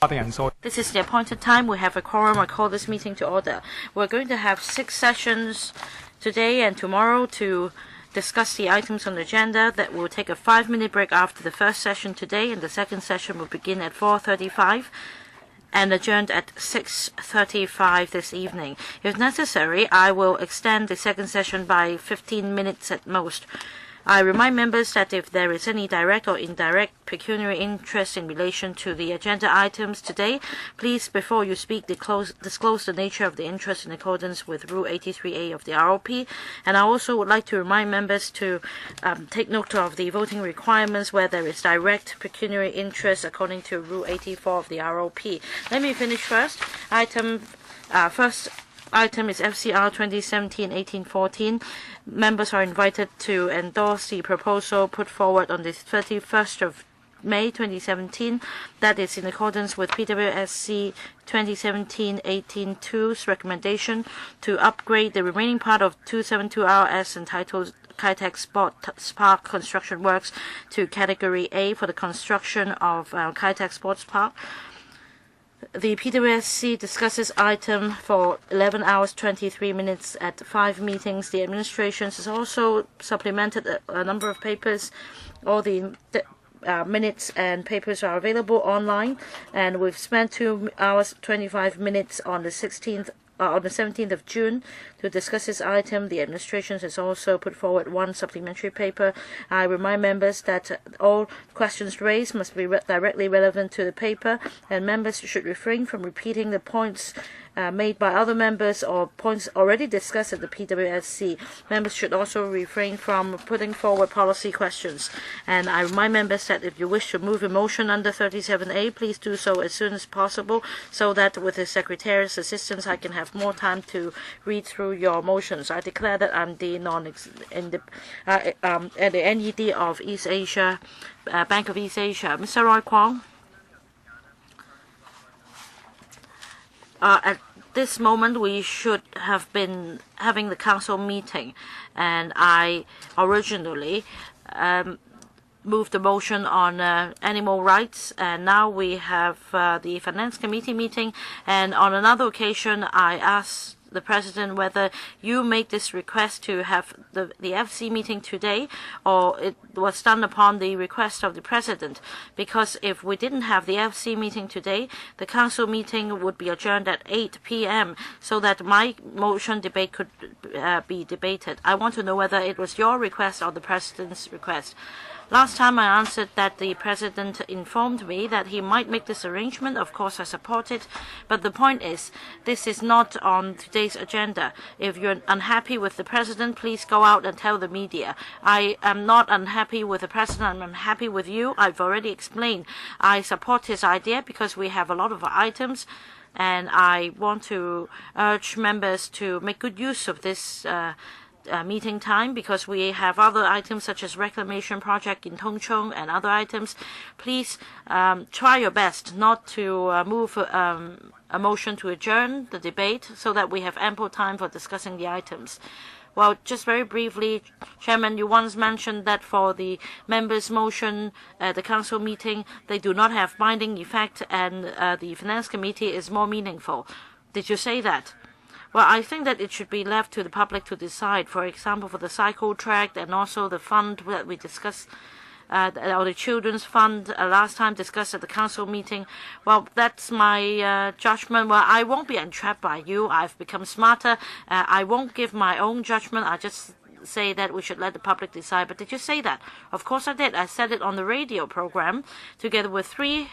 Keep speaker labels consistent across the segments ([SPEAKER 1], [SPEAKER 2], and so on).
[SPEAKER 1] This is the appointed time. We have a quorum. I call this meeting to order. We're going to have 6 sessions today and tomorrow to discuss the items on the agenda. That will take a 5-minute break after the first session today, and the second session will begin at 4:35 and adjourned at 6:35 this evening. If necessary, I will extend the second session by 15 minutes at most. I remind members that if there is any direct or indirect pecuniary interest in relation to the agenda items today, please, before you speak, disclose the nature of the interest in accordance with Rule 83A of the ROP. And I also would like to remind members to take note of the voting requirements where there is direct pecuniary interest according to Rule 84 of the ROP. Let me finish first. First item is FCR 2017-1814. Members are invited to endorse the proposal put forward on the 31st of May 2017. That is in accordance with PWSC 2017-18-2's recommendation to upgrade the remaining part of 272RS entitled Kai-Tak Sports Park Construction Works to Category A for the construction of Kai-Tak Sports Park. The PWSC discusses item for 11 hours 23 minutes at 5 meetings. The administration has also supplemented a number of papers. All the minutes and papers are available online, and we've spent 2 hours 25 minutes on the 17th of June to discuss this item. The administration has also put forward 1 supplementary paper. I remind members that all questions raised must be directly relevant to the paper, and members should refrain from repeating the points made by other members or points already discussed at the PWSC. Members should also refrain from putting forward policy questions. And I remind members that if you wish to move a motion under 37A, please do so as soon as possible, so that with the Secretariat's assistance I can have more time to read through your motions. I declare that I'm the NED of East Asia, Bank of East Asia. Mr. Roy Kwong. At this moment, we should have been having the council meeting, and I originally moved the motion on animal rights, and now we have the Finance Committee meeting, and on another occasion I asked the President whether you made this request to have the FC meeting today, or it was done upon the request of the President, because if we didn't have the FC meeting today, the Council meeting would be adjourned at 8 p.m. so that my motion debate could be debated. I want to know whether it was your request or the President's request. Last time I answered that the President informed me that he might make this arrangement. Of course, I support it. But the point is, this is not on today's agenda. If you're unhappy with the President, please go out and tell the media. I am not unhappy with the President. I'm unhappy with you. I've already explained. I support his idea because we have a lot of items, and I want to urge members to make good use of this meeting time, because we have other items such as reclamation project in Tongchong and other items. Please try your best not to move a motion to adjourn the debate so that we have ample time for discussing the items. Well, just very briefly, Chairman, you once mentioned that for the members' motion at the Council meeting, they do not have binding effect, and the Finance Committee is more meaningful. Did you say that? Well, I think that it should be left to the public to decide. For example, for the cycle track and also the fund that we discussed, or the children's fund last time discussed at the council meeting. Well, that's my judgment. Well, I won't be entrapped by you. I've become smarter. I won't give my own judgment. I just say that we should let the public decide. But did you say that? Of course I did. I said it on the radio program together with 3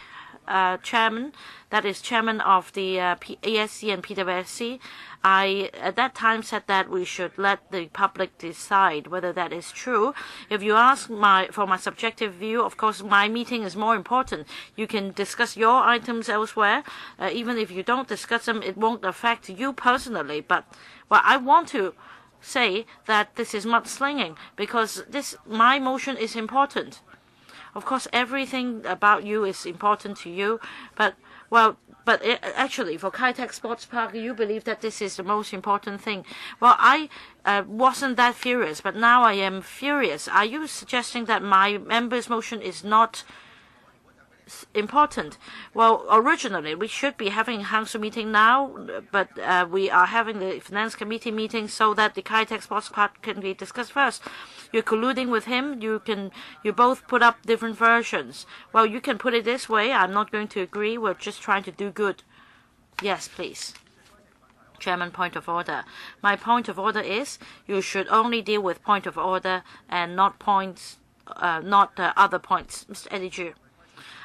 [SPEAKER 1] chairman, that is chairman of the ASC and PWSC. I at that time said that we should let the public decide whether that is true. If you ask for my subjective view, of course my meeting is more important. You can discuss your items elsewhere. Even if you don't discuss them, it won't affect you personally. But well, I want to say that this is mudslinging, because my motion is important. Of course, everything about you is important to you, but actually, for Kai-Tak Sports Park, you believe that this is the most important thing. Well, I wasn't that furious, but now I am furious. Are you suggesting that my member's motion is not important. Well, originally we should be having a council meeting now, but we are having the finance committee meeting so that the Kai-Tak Sports Park can be discussed first. You're colluding with him. You both put up different versions. Well, you can put it this way. I'm not going to agree. We're just trying to do good. Yes, please. Chairman, point of order. My point of order is you should only deal with point of order and not points, other points. Mr. Ediju.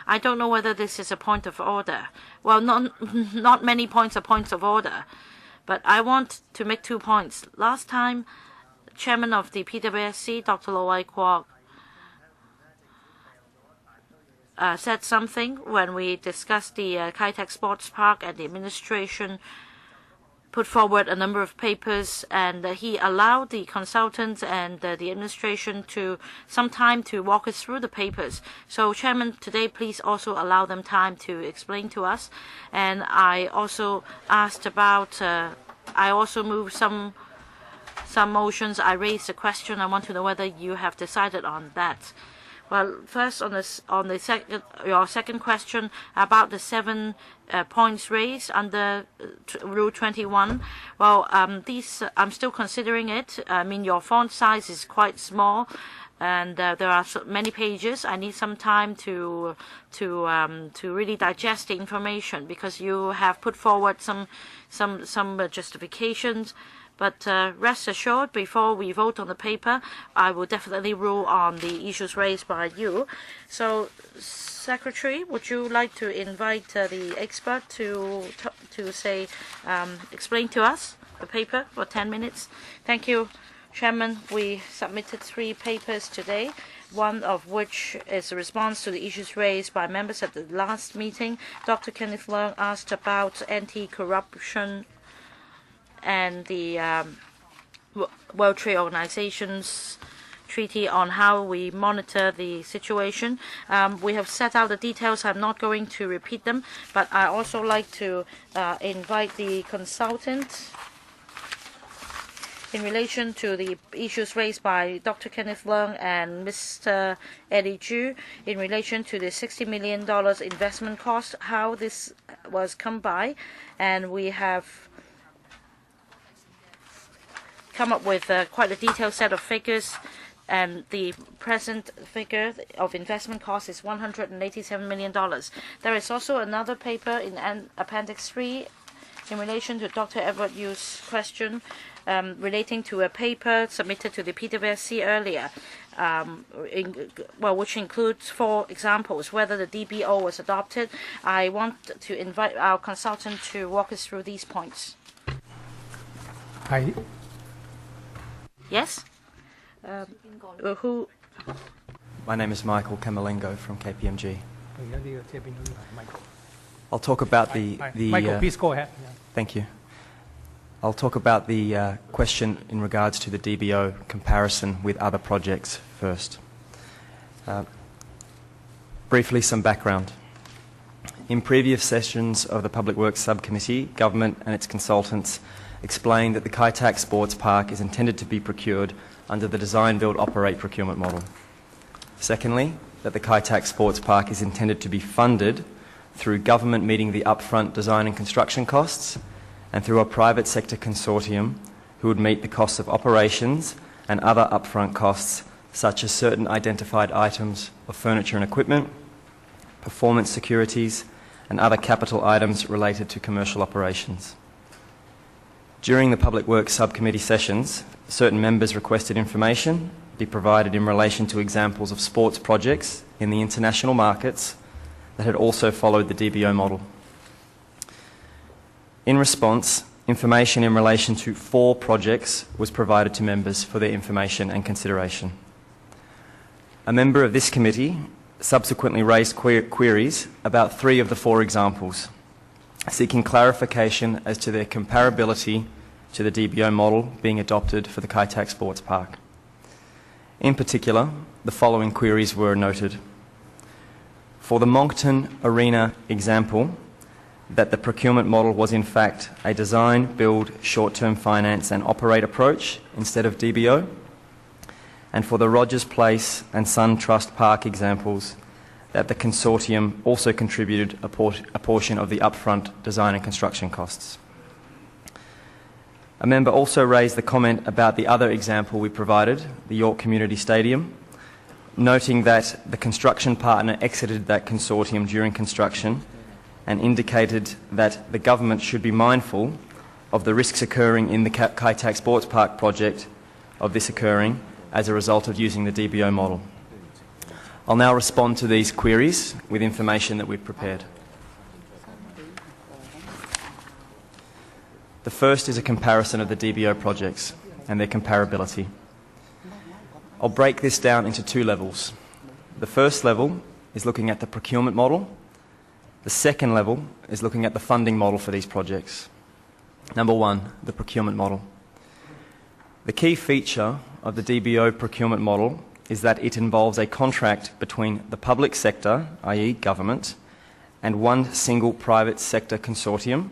[SPEAKER 1] I don't know whether this is a point of order. Well, not many points are points of order, but I want to make 2 points. Last time, Chairman of the PWSC, Dr. Lo Wai Kwok, said something when we discussed the Kai-Tak Sports Park, and the administration put forward a number of papers, and he allowed the consultants and the administration to some time to walk us through the papers. So, Chairman, today please also allow them time to explain to us. And I also asked about, I also moved some motions. I raised a question. I want to know whether you have decided on that. Well, first on your second question about the 7 points raised under Rule 21. Well, these I'm still considering it. I mean, your font size is quite small, and there are so many pages. I need some time to really digest the information, because you have put forward some justifications. But rest assured, before we vote on the paper, I will definitely rule on the issues raised by you. So, Secretary, would you like to invite the expert to say, explain to us the paper for 10 minutes? Thank you, Chairman. We submitted 3 papers today, one of which is a response to the issues raised by members at the last meeting. Dr. Kenneth Leung asked about anti-corruption and the World Trade Organization's treaty on how we monitor the situation. We have set out the details. I'm not going to repeat them, but I also like to invite the consultant in relation to the issues raised by Dr. Kenneth Leung and Mr. Eddie Chu in relation to the $60 million investment cost, how this was come by, and we have come up with quite a detailed set of figures, and the present figure of investment cost is $187 million. There is also another paper in Appendix 3 in relation to Dr. Edward Yu's question relating to a paper submitted to the PWSC earlier, which includes 4 examples, whether the DBO was adopted. I want to invite our consultant to walk us through these points. Yes? Who?
[SPEAKER 2] My name is Michael Camalingo from KPMG. I'll talk about the
[SPEAKER 3] Michael, please go ahead.
[SPEAKER 2] Thank you. I'll talk about the question in regards to the DBO comparison with other projects first. Briefly, some background. In previous sessions of the Public Works Subcommittee, Government and its consultants explained that the Kai-Tak Sports Park is intended to be procured under the Design, Build, Operate procurement model. Secondly, that the Kai-Tak Sports Park is intended to be funded through government meeting the upfront design and construction costs, and through a private sector consortium who would meet the costs of operations and other upfront costs, such as certain identified items of furniture and equipment, performance securities, and other capital items related to commercial operations. During the Public Works Subcommittee sessions, certain members requested information be provided in relation to examples of sports projects in the international markets that had also followed the DBO model. In response, information in relation to 4 projects was provided to members for their information and consideration. A member of this committee subsequently raised queries about 3 of the 4 examples, seeking clarification as to their comparability to the DBO model being adopted for the Kai-Tak Sports Park. In particular, the following queries were noted. For the Moncton Arena example, that the procurement model was in fact a design, build, short-term finance and operate approach instead of DBO. And for the Rogers Place and Sun Trust Park examples, that the consortium also contributed a portion of the upfront design and construction costs. A member also raised the comment about the other example we provided, the York Community Stadium, noting that the construction partner exited that consortium during construction and indicated that the government should be mindful of the risks occurring in the Kai Tak Sports Park project of this occurring as a result of using the DBO model. I'll now respond to these queries with information that we've prepared. The first is a comparison of the DBO projects and their comparability. I'll break this down into two levels. The first level is looking at the procurement model. The second level is looking at the funding model for these projects. Number one, the procurement model. The key feature of the DBO procurement model is that it involves a contract between the public sector, i.e. government, and one single private sector consortium,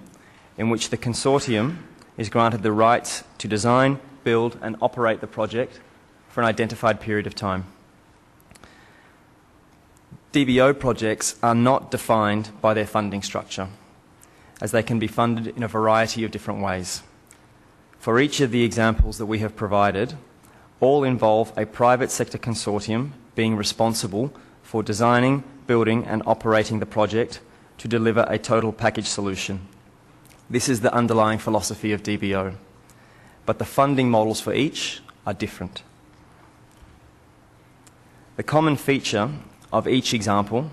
[SPEAKER 2] in which the consortium is granted the rights to design, build and operate the project for an identified period of time. DBO projects are not defined by their funding structure, as they can be funded in a variety of different ways. For each of the examples that we have provided, all involve a private sector consortium being responsible for designing, building and operating the project to deliver a total package solution. This is the underlying philosophy of DBO, but the funding models for each are different. The common feature of each example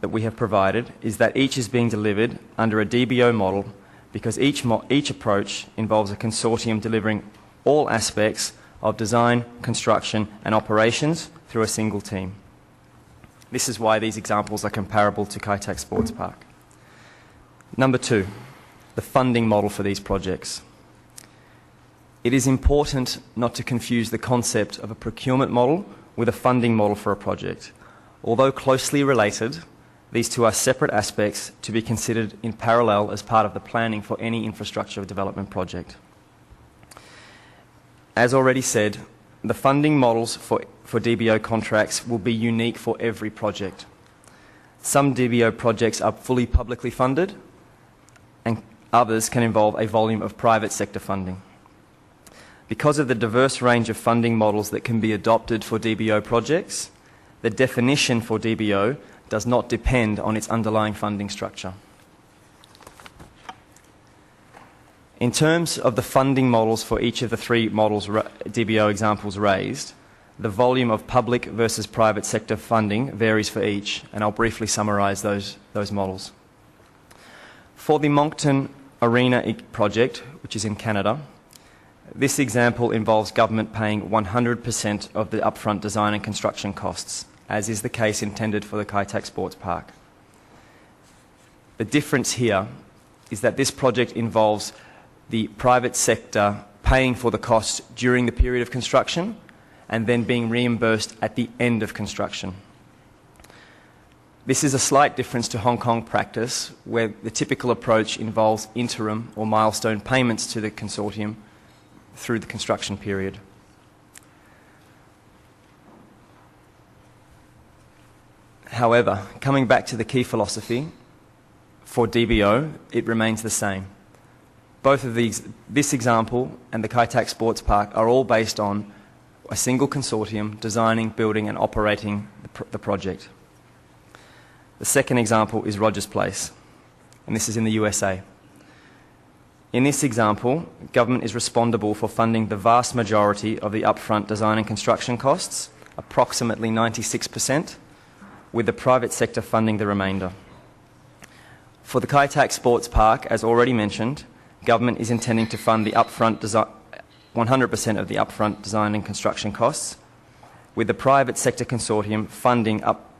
[SPEAKER 2] that we have provided is that each is being delivered under a DBO model because each approach involves a consortium delivering all aspects of design, construction and operations through a single team. This is why these examples are comparable to Kai Tak Sports Park. Number two, the funding model for these projects. It is important not to confuse the concept of a procurement model with a funding model for a project. Although closely related, these two are separate aspects to be considered in parallel as part of the planning for any infrastructure development project. As already said, the funding models for DBO contracts will be unique for every project. Some DBO projects are fully publicly funded, and others can involve a volume of private sector funding. Because of the diverse range of funding models that can be adopted for DBO projects, the definition for DBO does not depend on its underlying funding structure. In terms of the funding models for each of the three models, DBO examples raised, the volume of public versus private sector funding varies for each, and I'll briefly summarise those models. For the Moncton Arena project, which is in Canada, this example involves government paying 100% of the upfront design and construction costs, as is the case intended for the Kai Tak Sports Park. The difference here is that this project involves the private sector paying for the costs during the period of construction and then being reimbursed at the end of construction. This is a slight difference to Hong Kong practice, where the typical approach involves interim or milestone payments to the consortium through the construction period. However, coming back to the key philosophy, for DBO, it remains the same. Both of these, this example and the Kai Tak Sports Park, are all based on a single consortium designing, building and operating the project. The second example is Rogers Place, and this is in the USA. In this example, government is responsible for funding the vast majority of the upfront design and construction costs, approximately 96%, with the private sector funding the remainder. For the Kai Tak Sports Park, as already mentioned, government is intending to fund the upfront 100% of the upfront design and construction costs, with the private sector consortium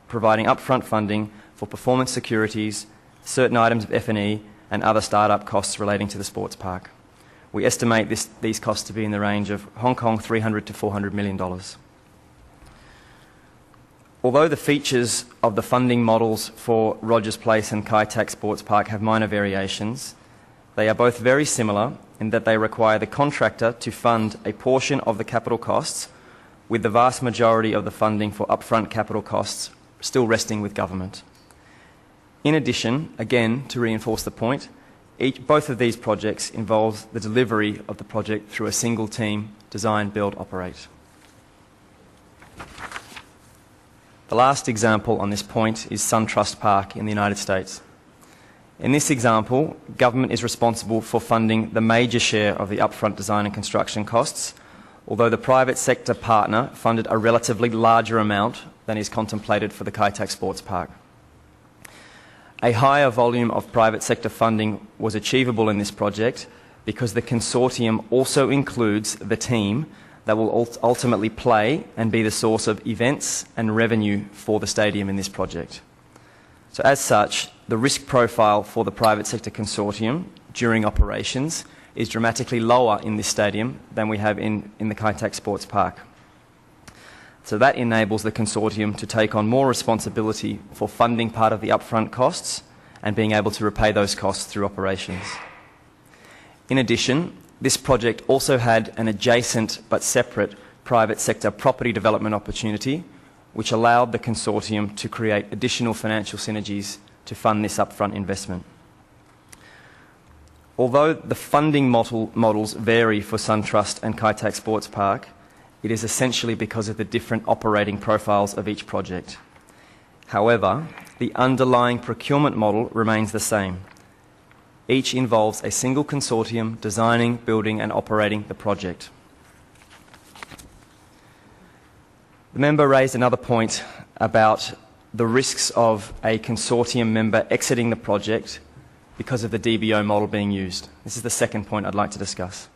[SPEAKER 2] providing upfront funding for performance securities, certain items of F&E, and other start-up costs relating to the sports park. We estimate these costs to be in the range of Hong Kong $300 to $400 million. Although the features of the funding models for Rogers Place and Kai Tak Sports Park have minor variations, they are both very similar in that they require the contractor to fund a portion of the capital costs, with the vast majority of the funding for upfront capital costs still resting with government. In addition, again, to reinforce the point, both of these projects involve the delivery of the project through a single team, design, build, operate. The last example on this point is SunTrust Park in the United States. In this example, government is responsible for funding the major share of the upfront design and construction costs, although the private sector partner funded a relatively larger amount than is contemplated for the Kai Tak Sports Park. A higher volume of private sector funding was achievable in this project because the consortium also includes the team that will ultimately play and be the source of events and revenue for the stadium in this project. So as such, the risk profile for the private sector consortium during operations is dramatically lower in this stadium than we have in the Kai Tak Sports Park. So that enables the consortium to take on more responsibility for funding part of the upfront costs and being able to repay those costs through operations. In addition, this project also had an adjacent but separate private sector property development opportunity, which allowed the consortium to create additional financial synergies to fund this upfront investment. Although the funding models vary for SunTrust and Kai Tak Sports Park, it is essentially because of the different operating profiles of each project. However, the underlying procurement model remains the same. Each involves a single consortium designing, building and operating the project. The member raised another point about the risks of a consortium member exiting the project because of the DBO model being used. This is the second point I'd like to discuss.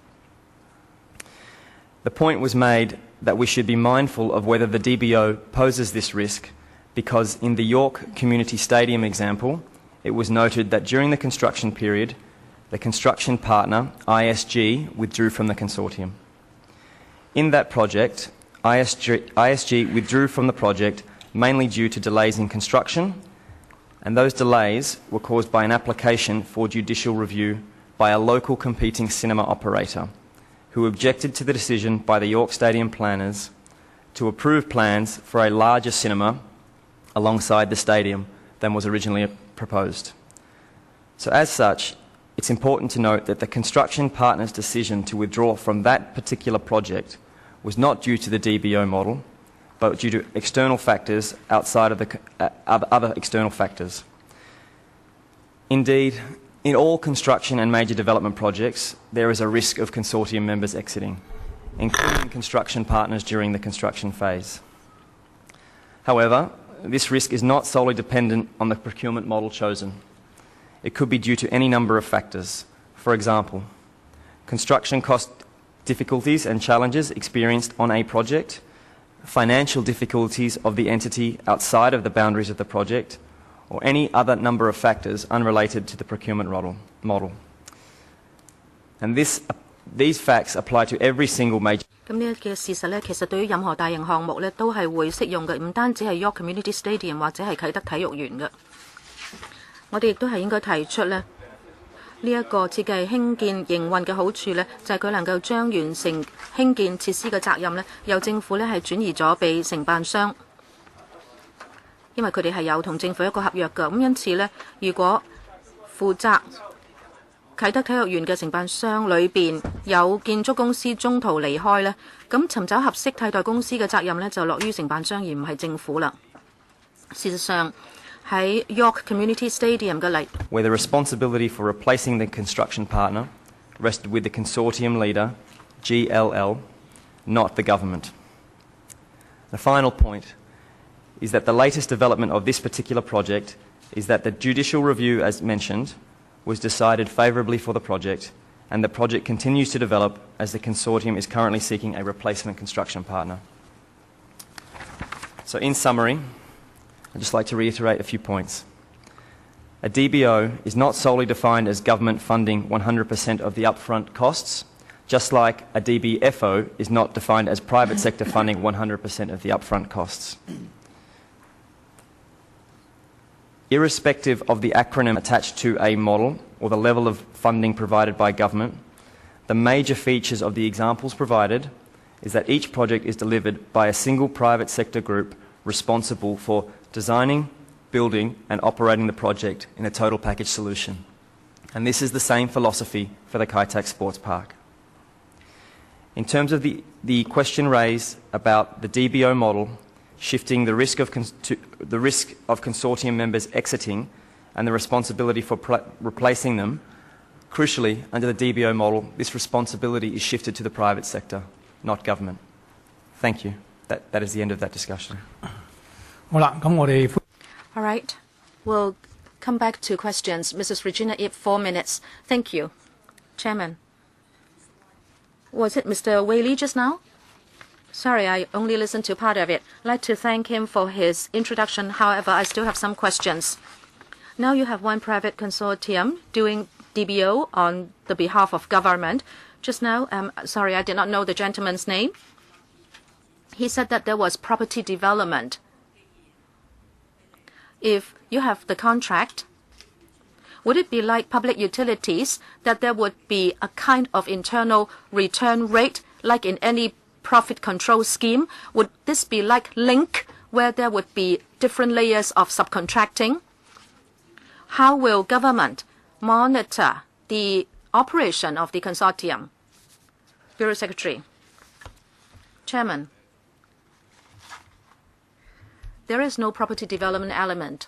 [SPEAKER 2] The point was made that we should be mindful of whether the DBO poses this risk because in the York Community Stadium example, it was noted that during the construction period, the construction partner, ISG, withdrew from the consortium. In that project, ISG withdrew from the project mainly due to delays in construction, and those delays were caused by an application for judicial review by a local competing cinema operator who objected to the decision by the York Stadium planners to approve plans for a larger cinema alongside the stadium than was originally proposed. So as such, it's important to note that the construction partner's decision to withdraw from that particular project was not due to the DBO model, but due to external factors outside of the other external factors. Indeed, in all construction and major development projects, there is a risk of consortium members exiting, including construction partners during the construction phase. However, this risk is not solely dependent on the procurement model chosen. It could be due to any number of factors. For example, construction cost difficulties and challenges experienced on a project, financial difficulties of the entity outside of the boundaries of the project, or any other number of factors unrelated to the procurement model. And these facts apply to every single major.
[SPEAKER 1] 咁呢嘅事實呢，其實對於任何大型項目呢，都係會適用嘅，唔單止係 York Community Stadium 或者係啟德體育園嘅。我哋亦都係應該提出呢，呢一個設計興建營運嘅好處呢，就係佢能夠將完成興建設施嘅責任呢，由政府呢係轉移咗俾承辦商，因為佢哋係有同政府一個合約㗎。咁因此呢，如果負責啟德體育園嘅承辦商裏邊有建築公司中途離開呢，咁尋找合適替代公司嘅責任呢，就落於承辦商而唔係政府啦。事實上喺 York Community Stadium 嘅例，
[SPEAKER 2] where the responsibility for replacing the construction partner rested with the consortium leader, GLL, not the government. The final point is that the latest development of this particular project is that the judicial review, as mentioned, was decided favourably for the project, and the project continues to develop as the consortium is currently seeking a replacement construction partner. So in summary, I'd just like to reiterate a few points. A DBO is not solely defined as government funding 100% of the upfront costs, just like a DBFO is not defined as private sector funding 100% of the upfront costs. Irrespective of the acronym attached to a model or the level of funding provided by government, the major features of the examples provided is that each project is delivered by a single private sector group responsible for designing, building and operating the project in a total package solution. And this is the same philosophy for the Kai Tak Sports Park. In terms of the question raised about the DBO model, shifting the risk of consortium members exiting and the responsibility for replacing them, crucially, under the DBO model, this responsibility is shifted to the private sector, not government. Thank you. That is the end of that discussion.
[SPEAKER 1] All right. We'll come back to questions. Mrs. Regina Ip, 4 minutes. Thank you. Chairman. Was it Mr. Wei Li just now? Sorry, I only listened to part of it. I'd like to thank him for his introduction. However, I still have some questions. Now you have one private consortium doing DBO on the behalf of government. Just now, sorry, I did not know the gentleman's name. He said that there was property development. If you have the contract, would it be like public utilities that there would be a kind of internal return rate like in any profit control scheme? Would this be like Link where there would be different layers of subcontracting? How will government monitor the operation of the consortium? Bureau Secretary. Chairman. There is no property development element.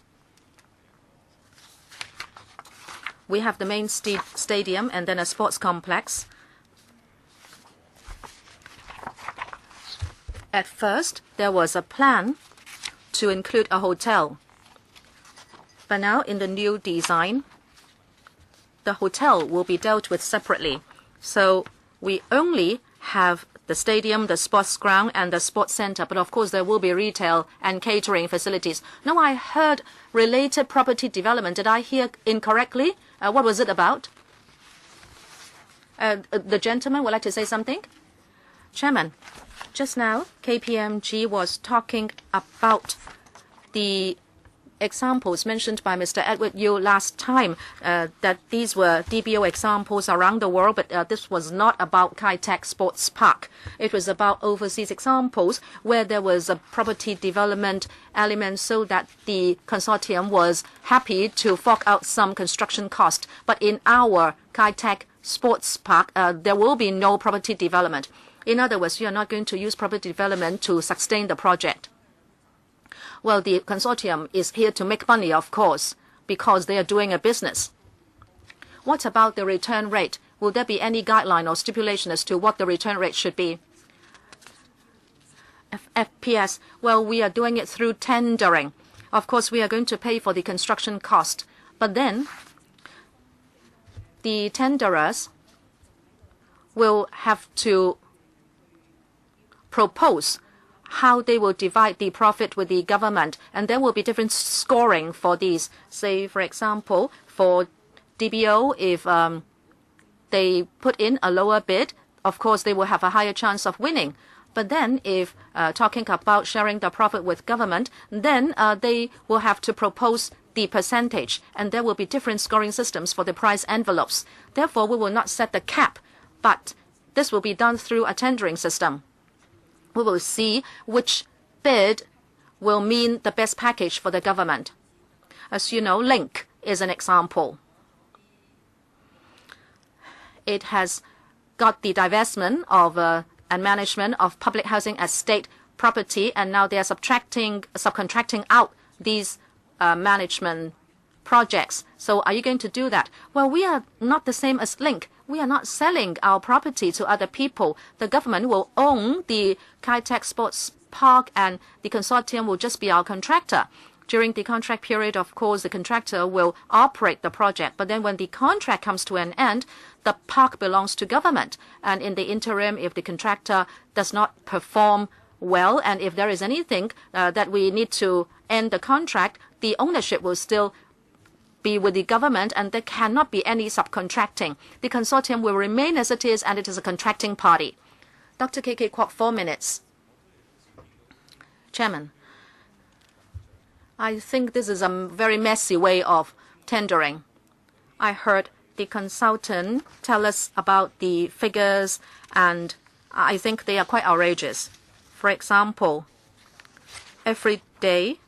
[SPEAKER 1] We have the main stadium and then a sports complex. At first, there was a plan to include a hotel. But now in the new design, the hotel will be dealt with separately. So we only have the stadium, the sports ground, and the sports center. But of course, there will be retail and catering facilities. Now, I heard related property development. Did I hear incorrectly? What was it about? The gentleman would like to say something? Chairman, just now, KPMG was talking about the examples mentioned by Mr. Edward Yu last time, that these were DBO examples around the world, but this was not about Kai Tak Sports Park. It was about overseas examples where there was a property development element so that the consortium was happy to fork out some construction cost. But in our Kai Tak Sports Park, there will be no property development. In other words, you are not going to use property development to sustain the project. Well, the consortium is here to make money, of course, because they are doing a business. What about the return rate? Will there be any guideline or stipulation as to what the return rate should be? FPS, well, we are doing it through tendering. Of course, we are going to pay for the construction cost. But then, the tenderers will have to propose how they will divide the profit with the government, and there will be different scoring for these. Say, for example, for DBO, if they put in a lower bid, of course, they will have a higher chance of winning. But then if talking about sharing the profit with government, then they will have to propose the percentage, and there will be different scoring systems for the price envelopes. Therefore, we will not set the cap, but this will be done through a tendering system. We will see which bid will mean the best package for the government. As you know, Link is an example. It has got the divestment of and management of public housing as state property, and now they are subcontracting out these management projects. So are you going to do that? Well, we are not the same as Link. We are not selling our property to other people. The government will own the Kai Tak Sports Park, and the consortium will just be our contractor. During the contract period, of course, the contractor will operate the project. But then when the contract comes to an end, the park belongs to government. And in the interim, if the contractor does not perform well, and if there is anything that we need to end the contract, the ownership will still be with the government, and there cannot be any subcontracting. The consortium will remain as it is, and it is a contracting party. Dr. K.K. Kwok, 4 minutes. Chairman, I think this is a very messy way of tendering. I heard the consultant tell us about the figures, and I think they are quite outrageous. For example, every day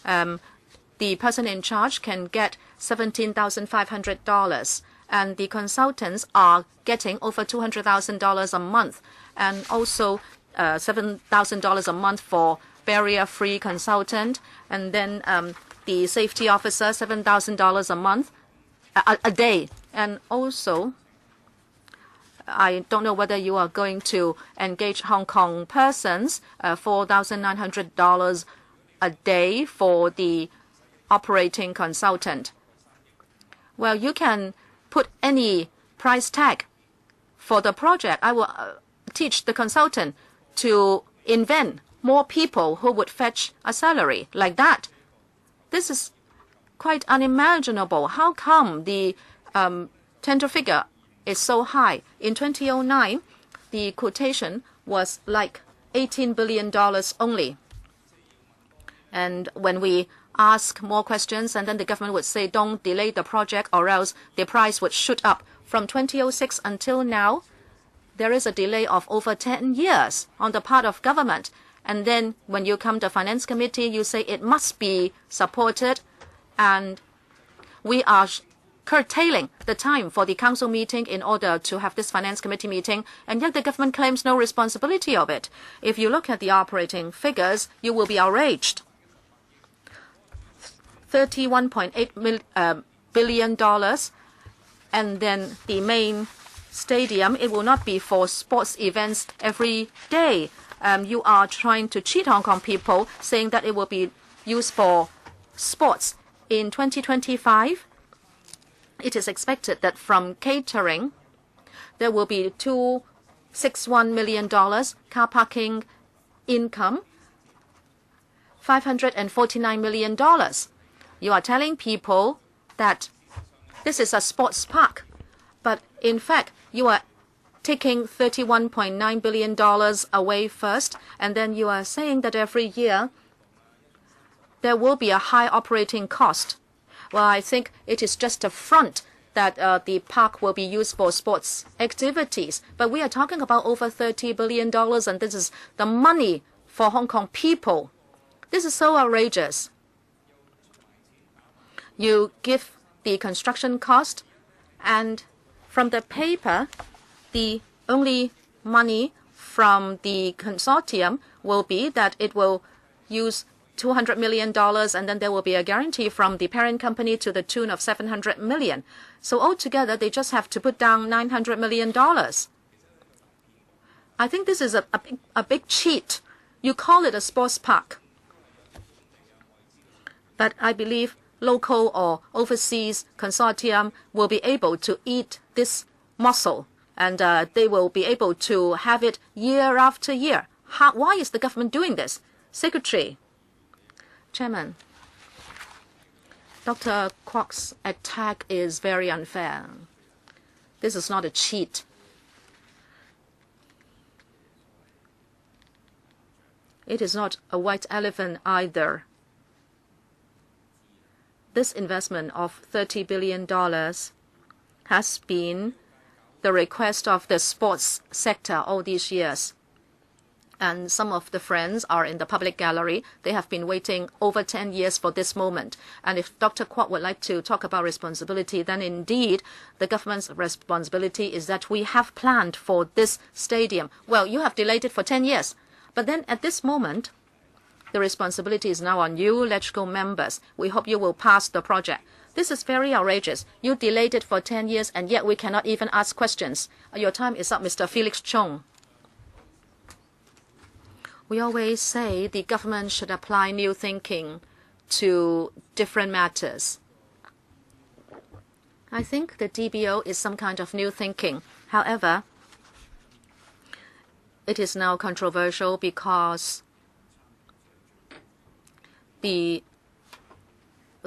[SPEAKER 3] the person in charge can get $17,500, and the consultants are getting over $200,000 a month, and also $7,000 a month for barrier-free consultant, and then the safety officer $7,000 a month, a day, and also I don't know whether you are going to engage Hong Kong persons, $4,900 a day for the operating consultant. Well, you can put any price tag for the project. I will teach the consultant to invent more people who would fetch a salary like that. This is quite unimaginable. How come the tender figure is so high? In 2009, the quotation was like $18 billion only. And when we ask more questions, and then the government would say, don't delay the project or else the price would shoot up. From 2006 until now, there is a delay of over 10 years on the part of government. And then when you come to Finance Committee, you say it must be supported, and we are curtailing the time for the council meeting in order to have this Finance Committee meeting, and yet the government claims no responsibility of it. If you look at the operating figures, you will be outraged. $31.8 billion, and then the main stadium, it will not be for sports events every day. You are trying to cheat Hong Kong people, saying that it will be used for sports. In 2025, it is expected that from catering, there will be $261 million, car parking income, $549 million. You are telling people that this is a sports park, but in fact, you are taking $31.9 billion away first, and then you are saying that every year there will be a high operating cost. Well, I think it is just a front that the park will be used for sports activities. But we are talking about over $30 billion, and this is the money for Hong Kong people. This is so outrageous. You give the construction cost, and from the paper, the only money from the consortium will be that it will use $200 million, and then there will be a guarantee from the parent company to the tune of $700 million. So altogether, they just have to put down $900 million. I think this is a big cheat. You call it a sports park. But I believe local or overseas consortium will be able to eat this morsel, and they will be able to have it year after year. Why is the government doing this? Secretary. Chairman, Dr. Kwok's attack is very unfair. This is not a cheat. It is not a white elephant either. This investment of $30 billion has been the request of the sports sector all these years. And some of the friends are in the public gallery. They have been waiting over 10 years for this moment. And if Dr. Kwok would like to talk about responsibility, then indeed the government's responsibility is that we have planned for this stadium. Well, you have delayed it for 10 years. But then at this moment, the responsibility is now on you, LegCo members. We hope you will pass the project. This is very outrageous. You delayed it for 10 years, and yet we cannot even ask questions. Your time is up, Mr. Felix Chung. We always say the government should apply new thinking to different matters. I think the DBO is some kind of new thinking. However, it is now controversial because there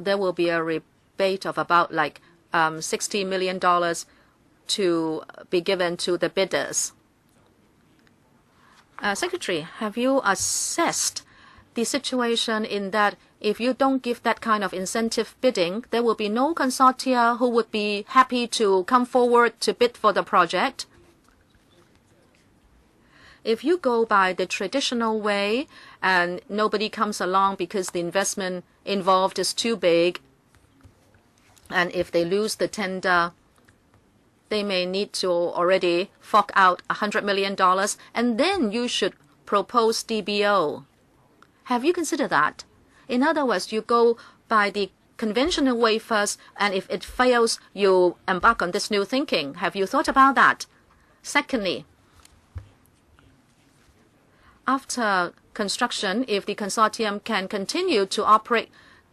[SPEAKER 3] will be a rebate of about like $60 million to be given to the bidders. Secretary, have you assessed the situation in that if you don't give that kind of incentive bidding, there will be no consortia who would be happy to come forward to bid for the project? If you go by the traditional way and nobody comes along because the investment involved is too big. And if they lose the tender, they may need to already fork out $100 million, and then you should propose DBO. Have you considered that? In other words, you go by the conventional way first, and if it fails, you embark on this new thinking. Have you thought about that? Secondly, after construction, if the consortium can continue to operate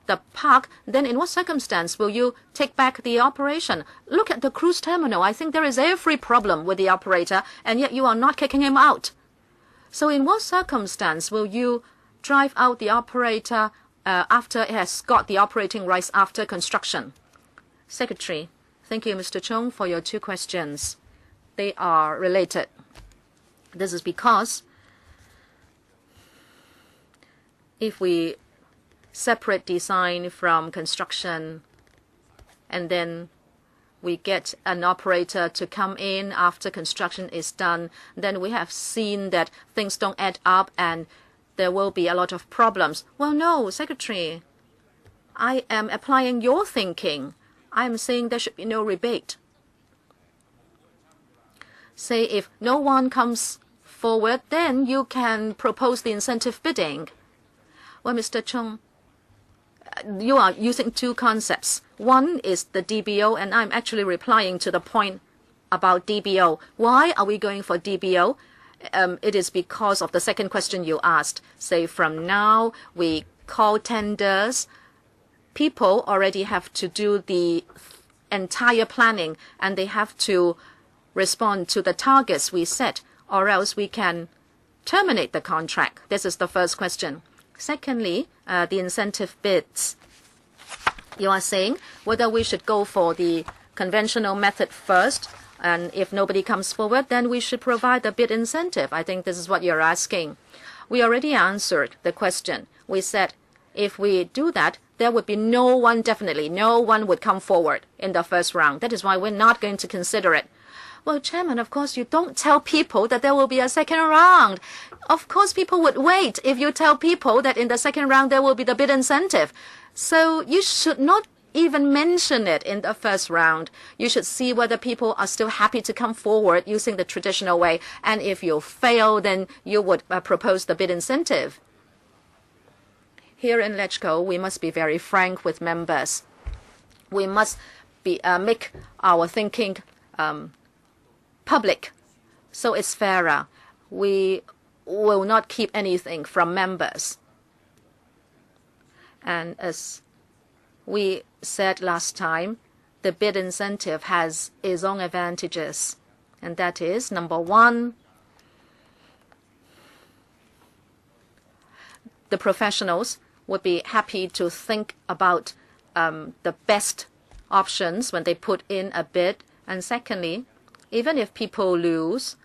[SPEAKER 3] the park, then in what circumstance will you take back the operation? Look at the cruise terminal. I think there is every problem with the operator, and yet you are not kicking him out. So in what circumstance will you drive out the operator after it has got the operating rights after construction? Secretary, thank you, Mr. Chung, for your two questions. They are related. This is because if we separate design from construction and then we get an operator to come in after construction is done, then we have seen that things don't add up and there will be a lot of problems. Well, no, Secretary, I am applying your thinking. I am saying there should be no rebate. Say if no one comes forward, then you can propose the incentive bidding. Well, Mr. Chung, you are using two concepts. One is the DBO, and I'm actually replying to the point about DBO. Why are we going for DBO? It is because of the second question you asked. Say from now we call tenders. People already have to do the entire planning, and they have to respond to the targets we set, or else we can terminate the contract. This is the first question. Secondly, the incentive bids. You are saying whether we should go for the conventional method first, and if nobody comes forward, then we should provide the bid incentive. I think this is what you're asking. We already answered the question. We said if we do that, there would be no one would come forward in the first round. That is why we're not going to consider it. Well, Chairman, of course, you don't tell people that there will be a second round. Of course, people would wait if you tell people that in the second round there will be the bid incentive. So you should not even mention it in the first round. You should see whether people are still happy to come forward using the traditional way. And if you fail, then you would propose the bid incentive. Here in LegCo, we must be very frank with members. We must be make our thinking public, so it's fairer. We will not keep anything from members. And as we said last time, the bid incentive has its own advantages. And that is, number one, the professionals would be happy to think about the best options when they put in a bid. And secondly, even if people lose,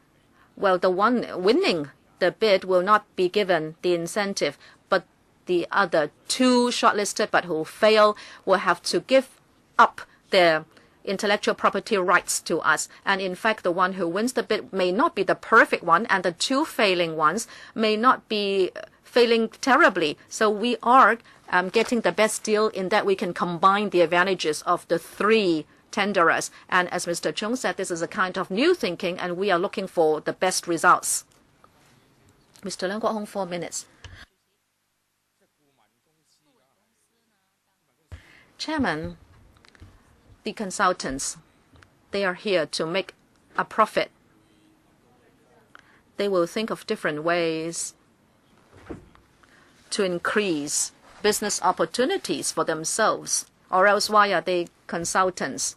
[SPEAKER 3] well, the one winning the bid will not be given the incentive, but the other two shortlisted but who fail will have to give up their intellectual property rights to us. And in fact, the one who wins the bid may not be the perfect one, and the two failing ones may not be failing terribly. So we are getting the best deal in that we can combine the advantages of the three tenderers. And as Mr. Chung said, this is a kind of new thinking, and we are looking for the best results. Mr. Leung Kwok-hong, 4 minutes. Chairman, the consultants, they are here to make a profit. They will think of different ways to increase business opportunities for themselves. Or else, why are they consultants?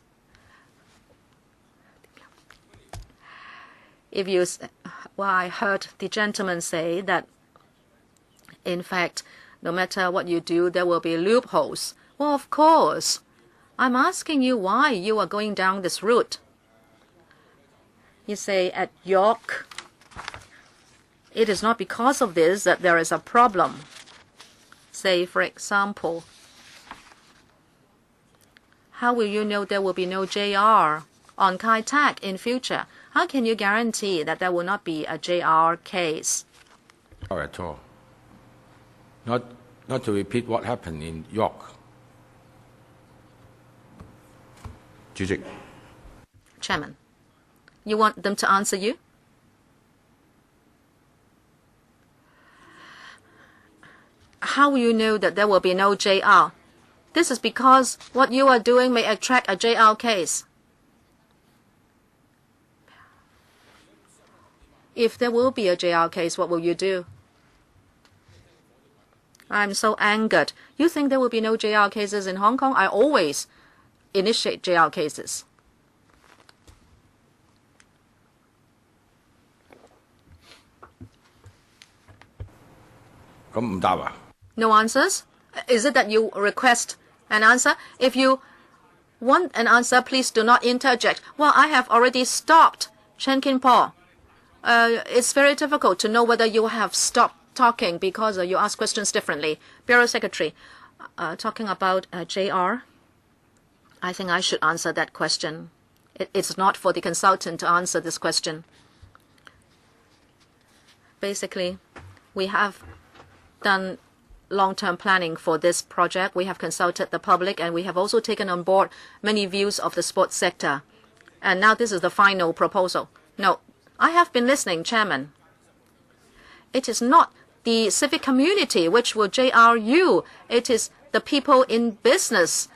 [SPEAKER 3] Well, I heard the gentleman say that, in fact, no matter what you do, there will be loopholes. Well, of course. I'm asking you why you are going down this route. You say at York, it is not because of this that there is a problem. Say, for example, how will you know there will be no JR on Kai Tak in future? How can you guarantee that there will not be a JR case?
[SPEAKER 4] At all. not to repeat what happened in York. 主席
[SPEAKER 3] Chairman, you want them to answer you? How will you know that there will be no JR? This is because what you are doing may attract a JR case. If there will be a JR case, what will you do? I'm so angered. You think there will be no JR cases in Hong Kong? I always initiate JR cases. No answers? Is it that you request an answer? If you want an answer, please do not interject. Well, I have already stopped Chen Kin-po. It's very difficult to know whether you have stopped talking because you ask questions differently. Bureau Secretary, talking about JR, I think I should answer that question. It's not for the consultant to answer this question. Basically, we have done long-term planning for this project. We have consulted the public, and we have also taken on board many views of the sports sector. And now this is the final proposal. No, I have been listening, Chairman. It is not the civic community which will JR you. It is the people in business.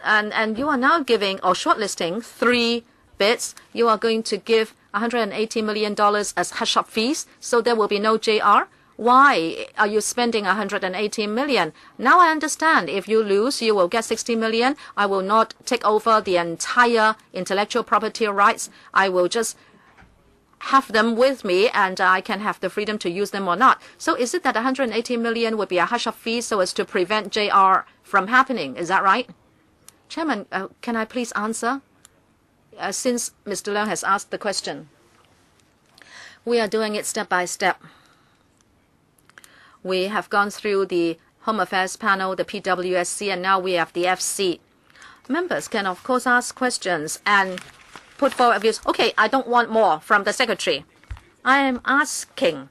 [SPEAKER 3] And you are now giving or shortlisting 3 bids. You are going to give $180 million as hush-up fees, so there will be no JR. Why are you spending $180 million? Now I understand. If you lose, you will get $60 million. I will not take over the entire intellectual property rights. I will just have them with me, and I can have the freedom to use them or not. So is it that $180 million would be a hush-up fee so as to prevent JR from happening? Is that right? Chairman, can I please answer? Since Mr. Leung has asked the question. We are doing it step by step. We have gone through the Home Affairs Panel, the PWSC, and now we have the FC. Members can, of course, ask questions and put forward views. Okay, I don't want more from the Secretary. I am asking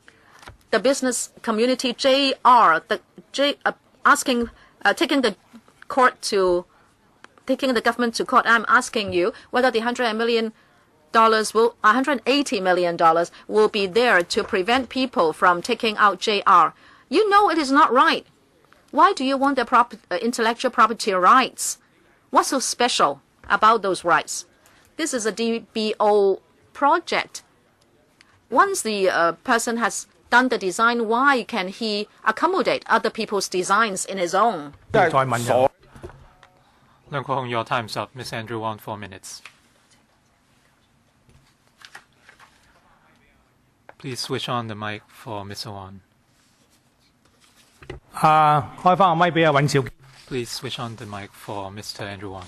[SPEAKER 3] the business community, JR, taking the government to court. I'm asking you whether the $180 million will be there to prevent people from taking out JR. You know it is not right. Why do you want the intellectual property rights? What's so special about those rights? This is a DBO project. Once the person has done the design, why can he accommodate other people's designs in his own?
[SPEAKER 5] Leung Kwok-hong, your time's up. Ms. Andrew Wong, 4 minutes. Please switch on the mic for Mr. Wong. Please switch on the mic for Mr. Andrew Wong.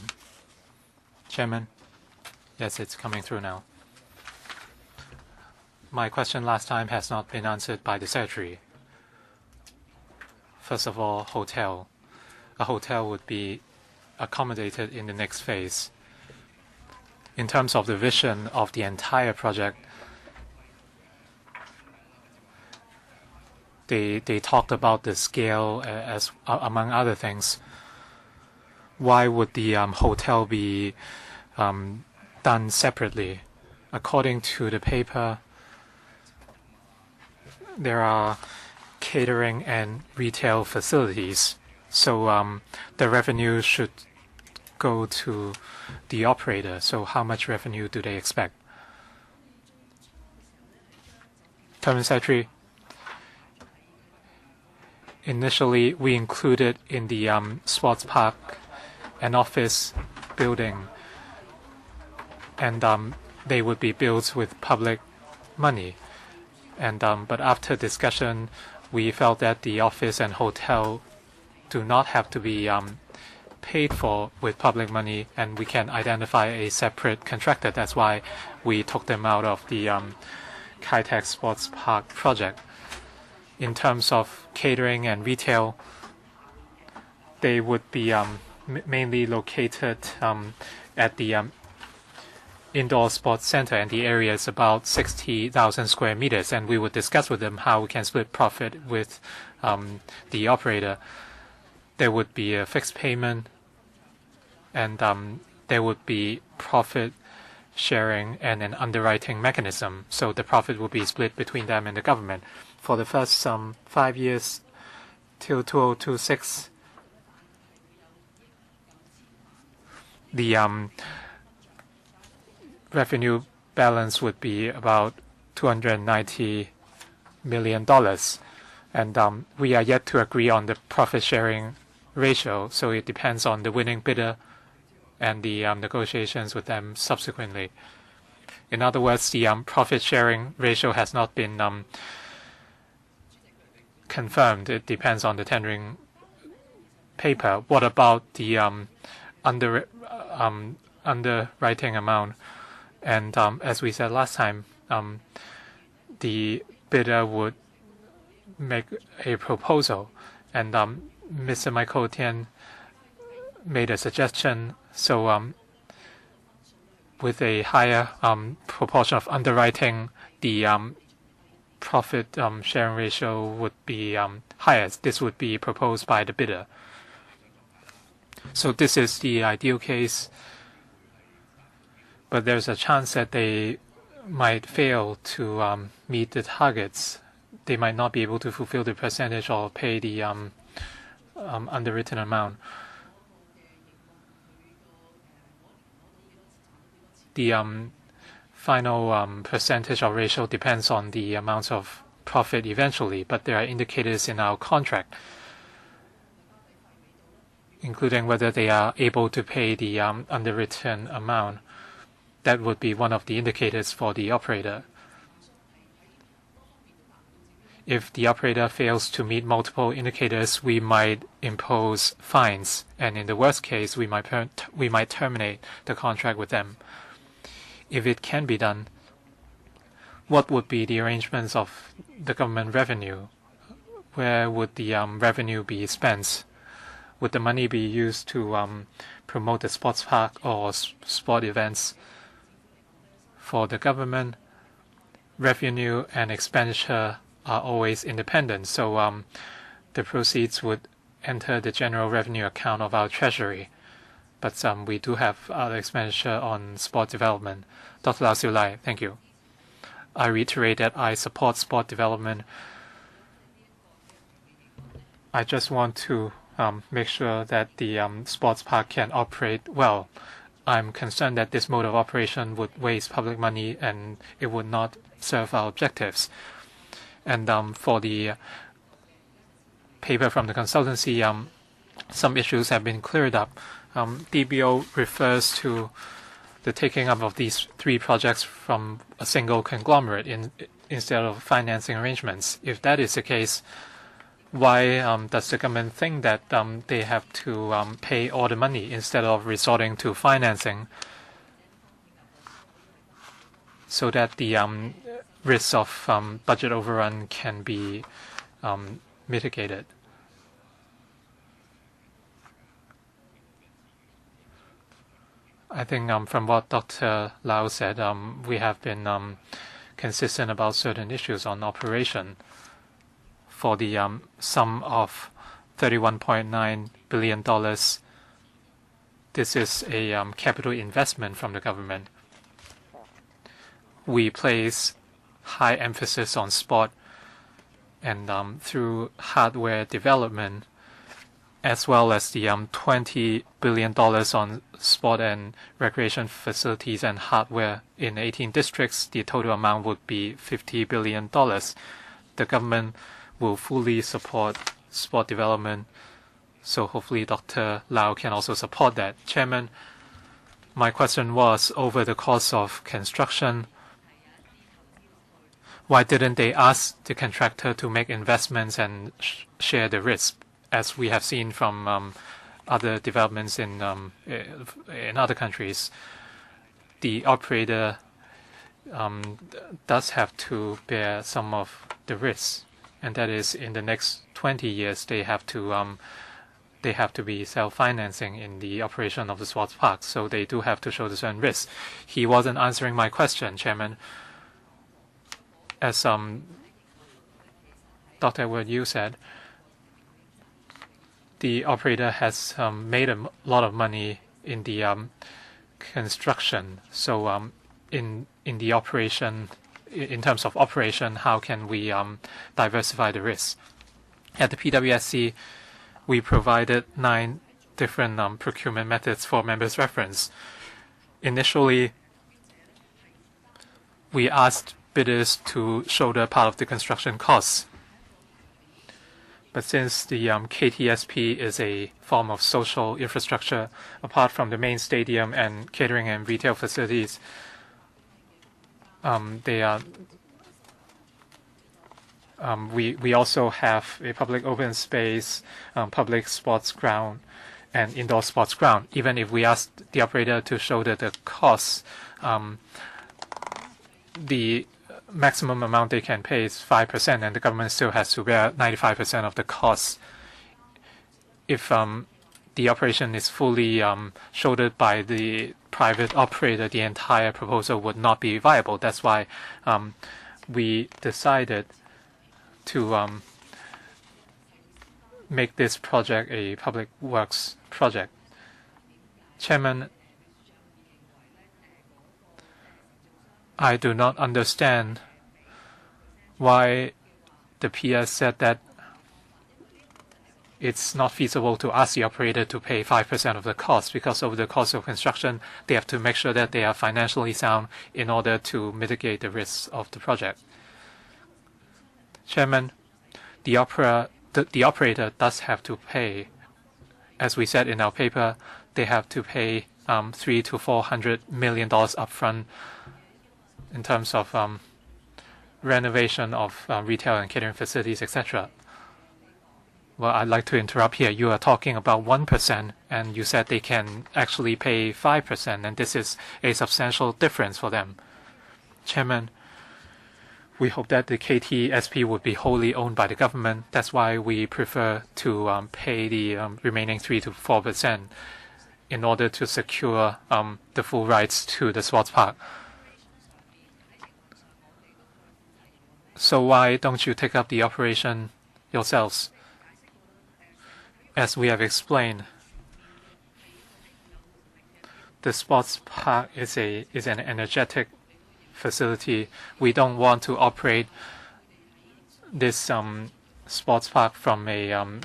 [SPEAKER 5] Chairman? Yes, it's coming through now. My question last time has not been answered by the Secretary. First of all, hotel. A hotel would be accommodated in the next phase. In terms of the vision of the entire project, they talked about the scale as among other things. Why would the hotel be done separately? According to the paper, there are catering and retail facilities, so the revenue should go to the operator. So how much revenue do they expect? Permanent Secretary, initially we included in the sports park an office building, and they would be built with public money. And but after discussion, we felt that the office and hotel do not have to be paid for with public money, and we can identify a separate contractor. That's why we took them out of the Kai Tak Sports Park project. In terms of catering and retail, they would be mainly located at the indoor sports center, and the area is about 60,000 square meters. And we would discuss with them how we can split profit with the operator. There would be a fixed payment, and there would be profit sharing and an underwriting mechanism. So the profit will be split between them and the government. For the first 5 years till 2026, the revenue balance would be about $290 million. And we are yet to agree on the profit sharing ratio, so it depends on the winning bidder and the negotiations with them subsequently. In other words, the profit sharing ratio has not been confirmed. It depends on the tendering paper. What about the underwriting amount? And as we said last time, the bidder would make a proposal, and Mr. Michael Tian made a suggestion. So with a higher proportion of underwriting, the profit sharing ratio would be higher. This would be proposed by the bidder. So this is the ideal case, but there's a chance that they might fail to meet the targets. They might not be able to fulfill the percentage or pay the underwritten amount. The final percentage or ratio depends on the amount of profit eventually, but there are indicators in our contract, including whether they are able to pay the underwritten amount. That would be one of the indicators for the operator. If the operator fails to meet multiple indicators, we might impose fines, and in the worst case, we might terminate the contract with them. If it can be done, what would be the arrangements of the government revenue? Where would the revenue be spent? Would the money be used to promote the sports park or sport events? For the government, revenue and expenditure are always independent, so the proceeds would enter the general revenue account of our treasury. But we do have other expenditure on sport development. Dr. Lau Siu Lai, thank you. I reiterate that I support sport development. I just want to make sure that the sports park can operate well. I'm concerned that this mode of operation would waste public money and it would not serve our objectives. And for the paper from the consultancy, some issues have been cleared up. DBO refers to the taking up of these 3 projects from a single conglomerate instead of financing arrangements. If that is the case, why does the government think that they have to pay all the money instead of resorting to financing so that the risks of budget overrun can be mitigated? I think from what Dr. Lau said, we have been consistent about certain issues on operation. For the sum of $31.9 billion, this is a capital investment from the government. We place high emphasis on sport, and through hardware development, as well as the $20 billion on sport and recreation facilities and hardware in 18 districts, the total amount would be $50 billion. The government will fully support sport development, so hopefully Dr. Lau can also support that. Chairman, my question was, over the course of construction, why didn't they ask the contractor to make investments and share the risk, as we have seen from other developments in other countries? The operator does have to bear some of the risks, and that is in the next 20 years they have to they have to be self-financing in the operation of the sports park, so they do have to show the certain risks. He wasn't answering my question, Chairman. As Dr. Edward Yu said, the operator has made a lot of money in the construction. So in the operation, in terms of operation, how can we diversify the risks? At the PWSC, we provided 9 different procurement methods for members' reference. Initially, we asked bidders to shoulder part of the construction costs. But since the KTSP is a form of social infrastructure, apart from the main stadium and catering and retail facilities, we also have a public open space, public sports ground, and indoor sports ground. Even if we ask the operator to shoulder the costs, the maximum amount they can pay is 5%, and the government still has to bear 95% of the costs. If the operation is fully shouldered by the private operator, the entire proposal would not be viable. That's why we decided to make this project a public works project. Chairman, I do not understand why the PS said that it's not feasible to ask the operator to pay 5% of the cost, because of the cost of construction, they have to make sure that they are financially sound in order to mitigate the risks of the project. Chairman, the operator does have to pay. As we said in our paper, they have to pay $300 to $400 million upfront in terms of renovation of retail and catering facilities, etc. Well, I'd like to interrupt here. You are talking about 1%, and you said they can actually pay 5%, and this is a substantial difference for them. Chairman, we hope that the KTSP would be wholly owned by the government. That's why we prefer to pay the remaining 3 to 4% in order to secure the full rights to the sports park. So why don't you take up the operation yourselves? As we have explained, the sports park is an energetic facility. We don't want to operate this sports park from a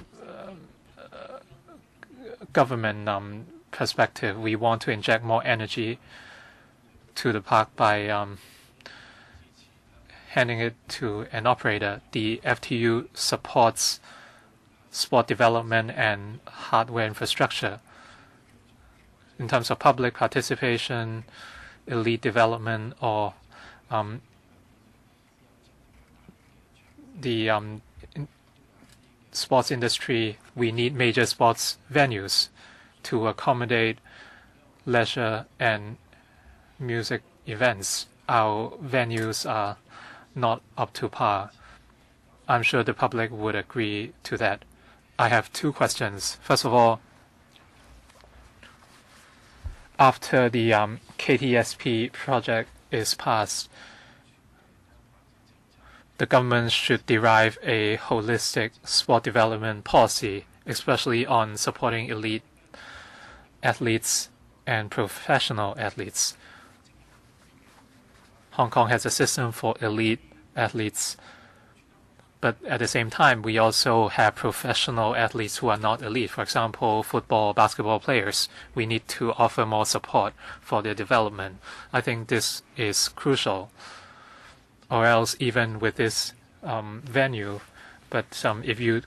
[SPEAKER 5] government perspective. We want to inject more energy to the park by handing it to an operator. The FTU supports sport development and hardware infrastructure. In terms of public participation, elite development, or the sports industry, we need major sports venues to accommodate leisure and music events. Our venues are not up to par. I'm sure the public would agree to that. I have 2 questions. First of all, after the KTSP project is passed, the government should derive a holistic sport development policy, especially on supporting elite athletes and professional athletes. Hong Kong has a system for elite athletes, but at the same time, we also have professional athletes who are not elite. For example, football, basketball players. We need to offer more support for their development. I think this is crucial. Or else, even with this venue, but if you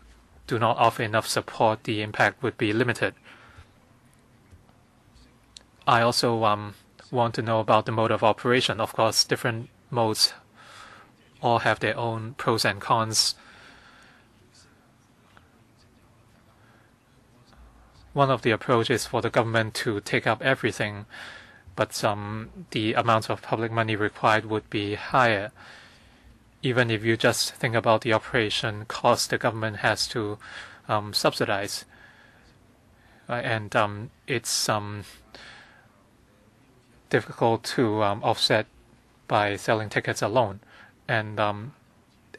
[SPEAKER 5] do not offer enough support, the impact would be limited. I also want to know about the mode of operation. Of course, different modes all have their own pros and cons. One of the approaches for the government to take up everything, but the amount of public money required would be higher. Even if you just think about the operation cost the government has to subsidize. and it's difficult to offset by selling tickets alone. And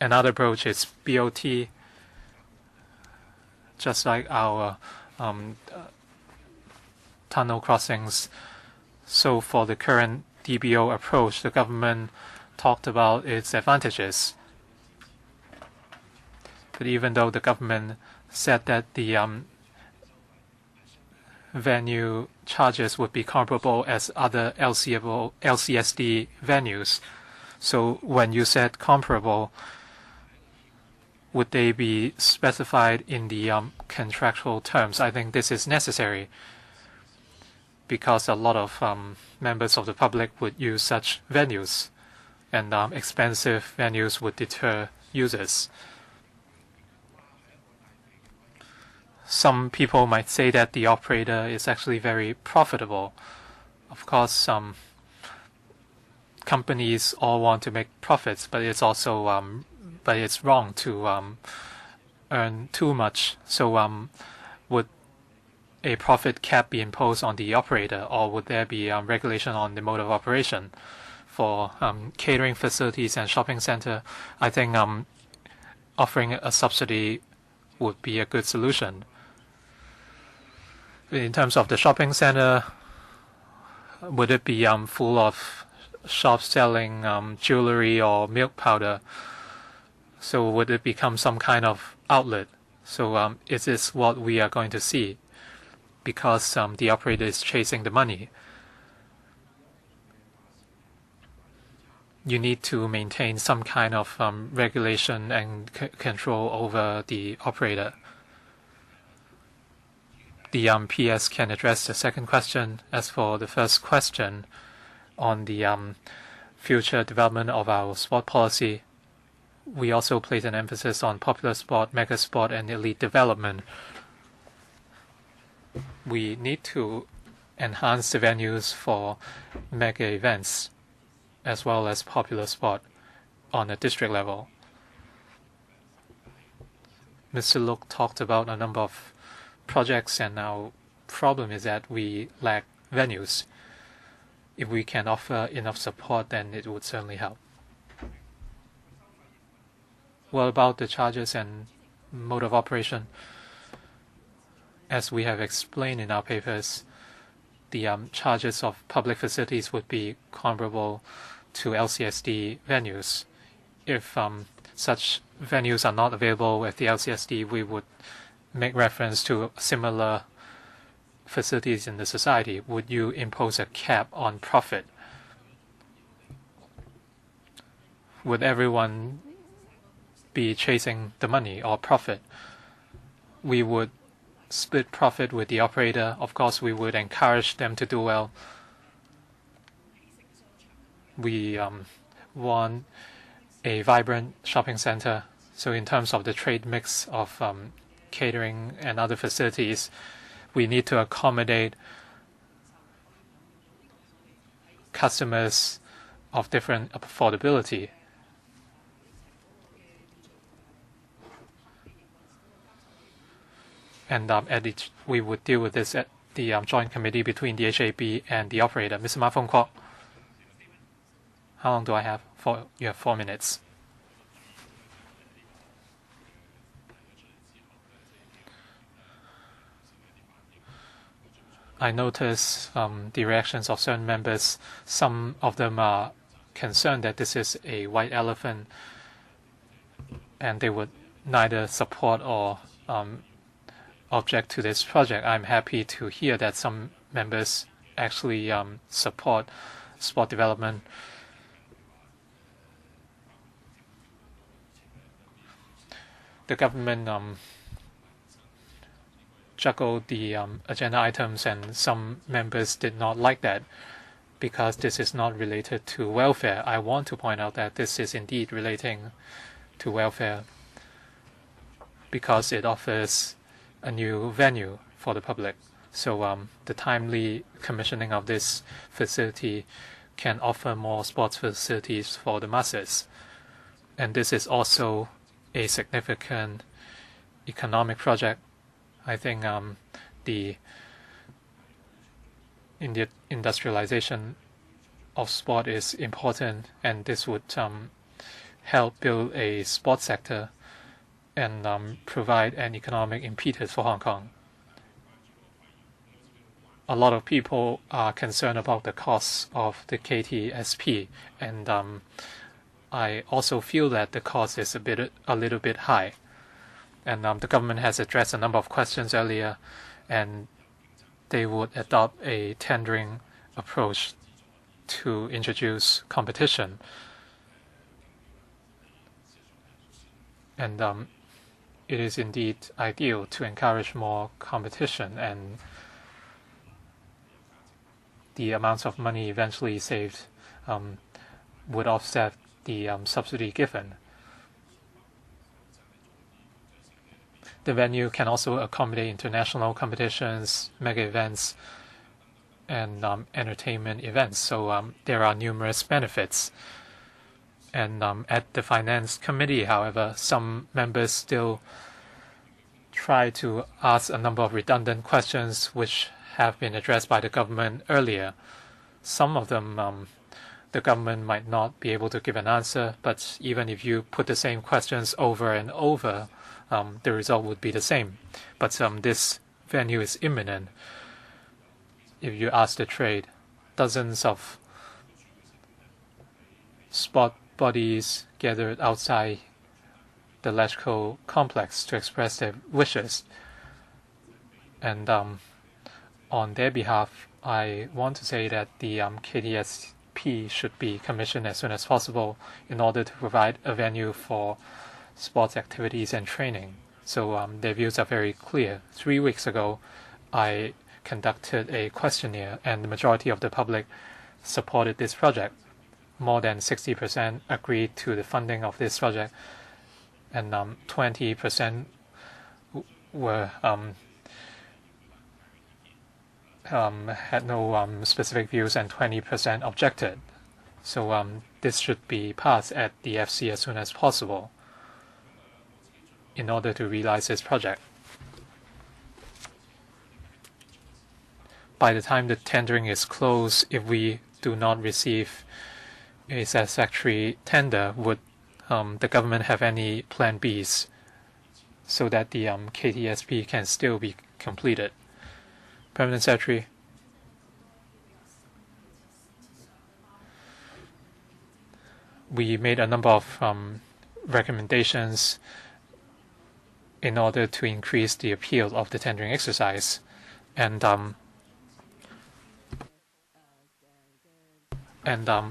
[SPEAKER 5] another approach is BOT, just like our tunnel crossings. So for the current DBO approach, the government talked about its advantages. But even though the government said that the venue charges would be comparable as other LCSD venues, so when you said comparable, would they be specified in the contractual terms? I think this is necessary because a lot of members of the public would use such venues, and expensive venues would deter users. Some people might say that the operator is actually very profitable. Of course, companies all want to make profits, but it's also but it's wrong to earn too much. So, would a profit cap be imposed on the operator, or would there be regulation on the mode of operation for catering facilities and shopping center? I think offering a subsidy would be a good solution. In terms of the shopping center, would it be full of shops selling jewelry or milk powder? So would it become some kind of outlet? So is this what we are going to see? Because the operator is chasing the money. You need to maintain some kind of regulation and control over the operator. The PS can address the second question. As for the first question on the future development of our sport policy, we also place an emphasis on popular sport, mega sport, and elite development. We need to enhance the venues for mega events as well as popular sport on a district level. Mr. Look talked about a number of projects, and our problem is that we lack venues. If we can offer enough support, then it would certainly help. What about the charges and mode of operation? As we have explained in our papers, the charges of public facilities would be comparable to LCSD venues. If such venues are not available with the LCSD, we would make reference to similar facilities in the society. Would you impose a cap on profit? Would everyone be chasing the money or profit? We would split profit with the operator. Of course, we would encourage them to do well. We want a vibrant shopping center. So in terms of the trade mix of catering and other facilities, we need to accommodate customers of different affordability. And we would deal with this at the joint committee between the HAB and the operator. Mr. Ma Fong Kwok, how long do I have? You have 4 minutes. I notice the reactions of certain members. Some of them are concerned that this is a white elephant, and they would neither support or object to this project. I'm happy to hear that some members actually support sport development. The government juggled the agenda items, and some members did not like that because this is not related to welfare. I want to point out that this is indeed relating to welfare because it offers a new venue for the public. So the timely commissioning of this facility can offer more sports facilities for the masses. And this is also a significant economic project. I think the industrialization of sport is important, and this would help build a sports sector and provide an economic impetus for Hong Kong. A lot of people are concerned about the costs of the KTSP, and I also feel that the cost is a little bit high. And the government has addressed a number of questions earlier, and they would adopt a tendering approach to introduce competition. And it is indeed ideal to encourage more competition, and the amounts of money eventually saved would offset the subsidy given. The venue can also accommodate international competitions, mega events, and entertainment events. So there are numerous benefits. And at the Finance Committee, however, some members still try to ask a number of redundant questions which have been addressed by the government earlier. Some of them the government might not be able to give an answer, but even if you put the same questions over and over, the result would be the same. But this venue is imminent. If you ask the trade, dozens of sport bodies gathered outside the electrical complex to express their wishes. And on their behalf, I want to say that the KTSP should be commissioned as soon as possible in order to provide a venue for sports activities and training. So their views are very clear. 3 weeks ago, I conducted a questionnaire, and the majority of the public supported this project. More than 60% agreed to the funding of this project, and 20% were had no specific views, and 20% objected. So this should be passed at the FC as soon as possible in order to realize this project. By the time the tendering is closed, if we do not receive a satisfactory tender, would the government have any plan Bs so that the KTSP can still be completed? Permanent Secretary. We made a number of recommendations in order to increase the appeal of the tendering exercise, and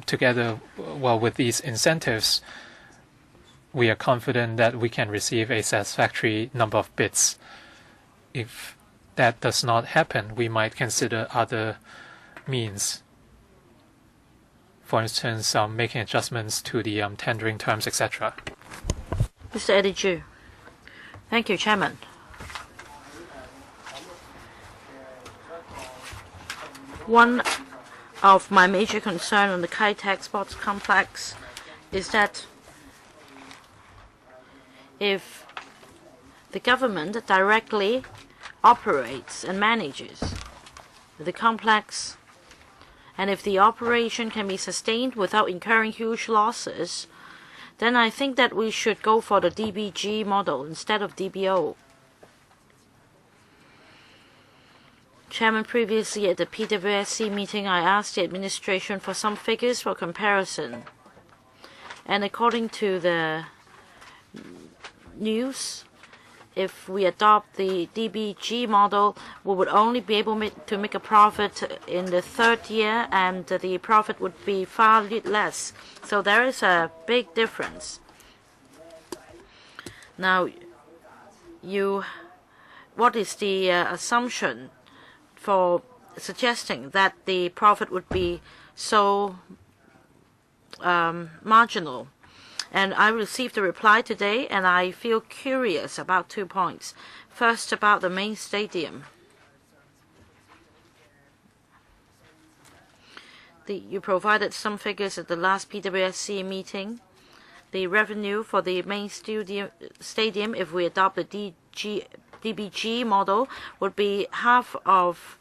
[SPEAKER 5] together, well, with these incentives, we are confident that we can receive a satisfactory number of bids. If that does not happen, we might consider other means. For instance, making adjustments to the tendering terms, etc.
[SPEAKER 1] Mr. Eddie Chu. Thank you, Chairman. One of my major concern on the Kai Tak Sports Complex is that if the government directly operates and manages the complex, and if the operation can be sustained without incurring huge losses, then I think that we should go for the DBG model instead of DBO. Chairman, previously at the PWSC meeting, I asked the administration for some figures for comparison. And according to the news, if we adopt the DBG model, we would only be able to make a profit in the third year, and the profit would be far less. So there is a big difference. Now, what is the assumption for suggesting that the profit would be so marginal? And I received a reply today, and I feel curious about 2 points. First, about the main stadium. You provided some figures at the last PWSC meeting. The revenue for the main stadium, if we adopt the DBG model would be half of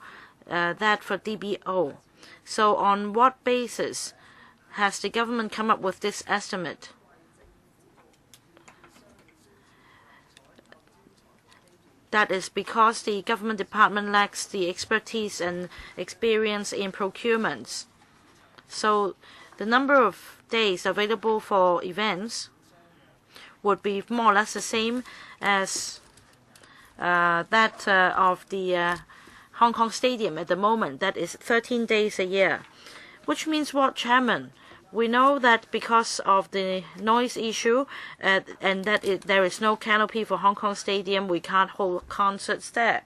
[SPEAKER 1] that for DBO. So on what basis has the government come up with this estimate? That is because the government department lacks the expertise and experience in procurements. So the number of days available for events would be more or less the same as that of the Hong Kong Stadium at the moment. That is 13 days a year. Which means what, Chairman? We know that because of the noise issue and that there is no canopy for Hong Kong Stadium, we can't hold concerts there.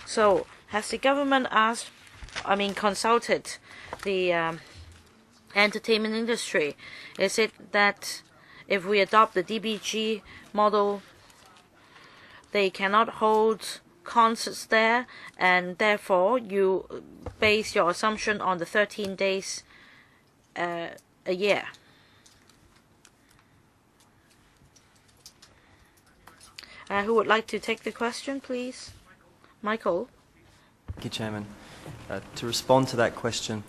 [SPEAKER 1] So has the government consulted the entertainment industry? Is it that if we adopt the DBG model, they cannot hold concerts there, and therefore you base your assumption on the 13 days a year? Who would like to take the question, please? Michael.
[SPEAKER 2] Thank you, Chairman. To respond to that question,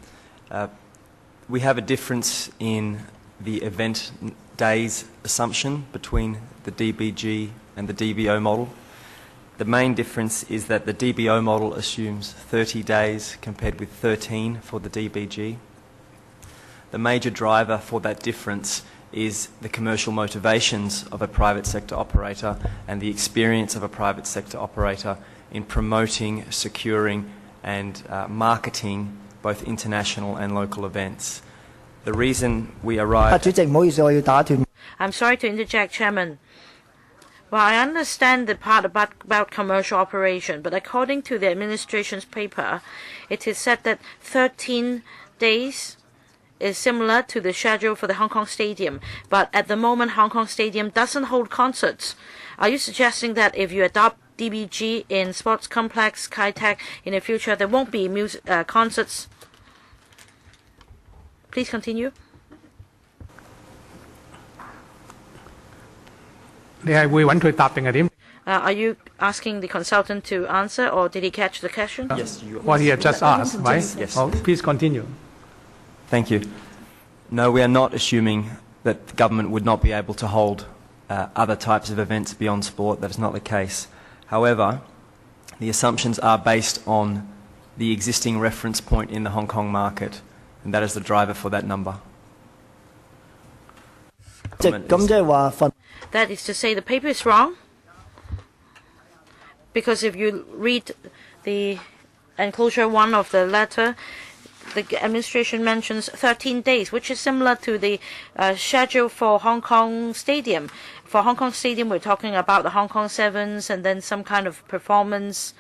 [SPEAKER 2] we have a difference in the event days assumption between the DBG and the DBO model. The main difference is that the DBO model assumes 30 days compared with 13 for the DBG. The major driver for that difference is the commercial motivations of a private sector operator and the experience of a private sector operator in promoting, securing and marketing both international and local events. The reason we arrived...
[SPEAKER 1] I'm sorry to interject, Chairman. Well, I understand the part about commercial operation, but according to the administration's paper, it is said that 13 days is similar to the schedule for the Hong Kong Stadium. But at the moment, Hong Kong Stadium doesn't hold concerts. Are you suggesting that if you adopt DBG in Sports Complex, Kai Tak, in the future, there won't be concerts? Please continue. Are you asking the consultant to answer, or did he catch the question?
[SPEAKER 2] Yes, you...
[SPEAKER 6] What he had just asked, right?
[SPEAKER 2] Yes.
[SPEAKER 6] Oh, please continue.
[SPEAKER 2] Thank you. No, we are not assuming that the government would not be able to hold other types of events beyond sport. That is not the case. However, the assumptions are based on the existing reference point in the Hong Kong market, and that is the driver for that number.
[SPEAKER 1] That is to say, the paper is wrong? Because if you read the enclosure 1 of the letter, the administration mentions 13 days, which is similar to the schedule for Hong Kong Stadium. For Hong Kong Stadium, we're talking about the Hong Kong Sevens and then some kind of performance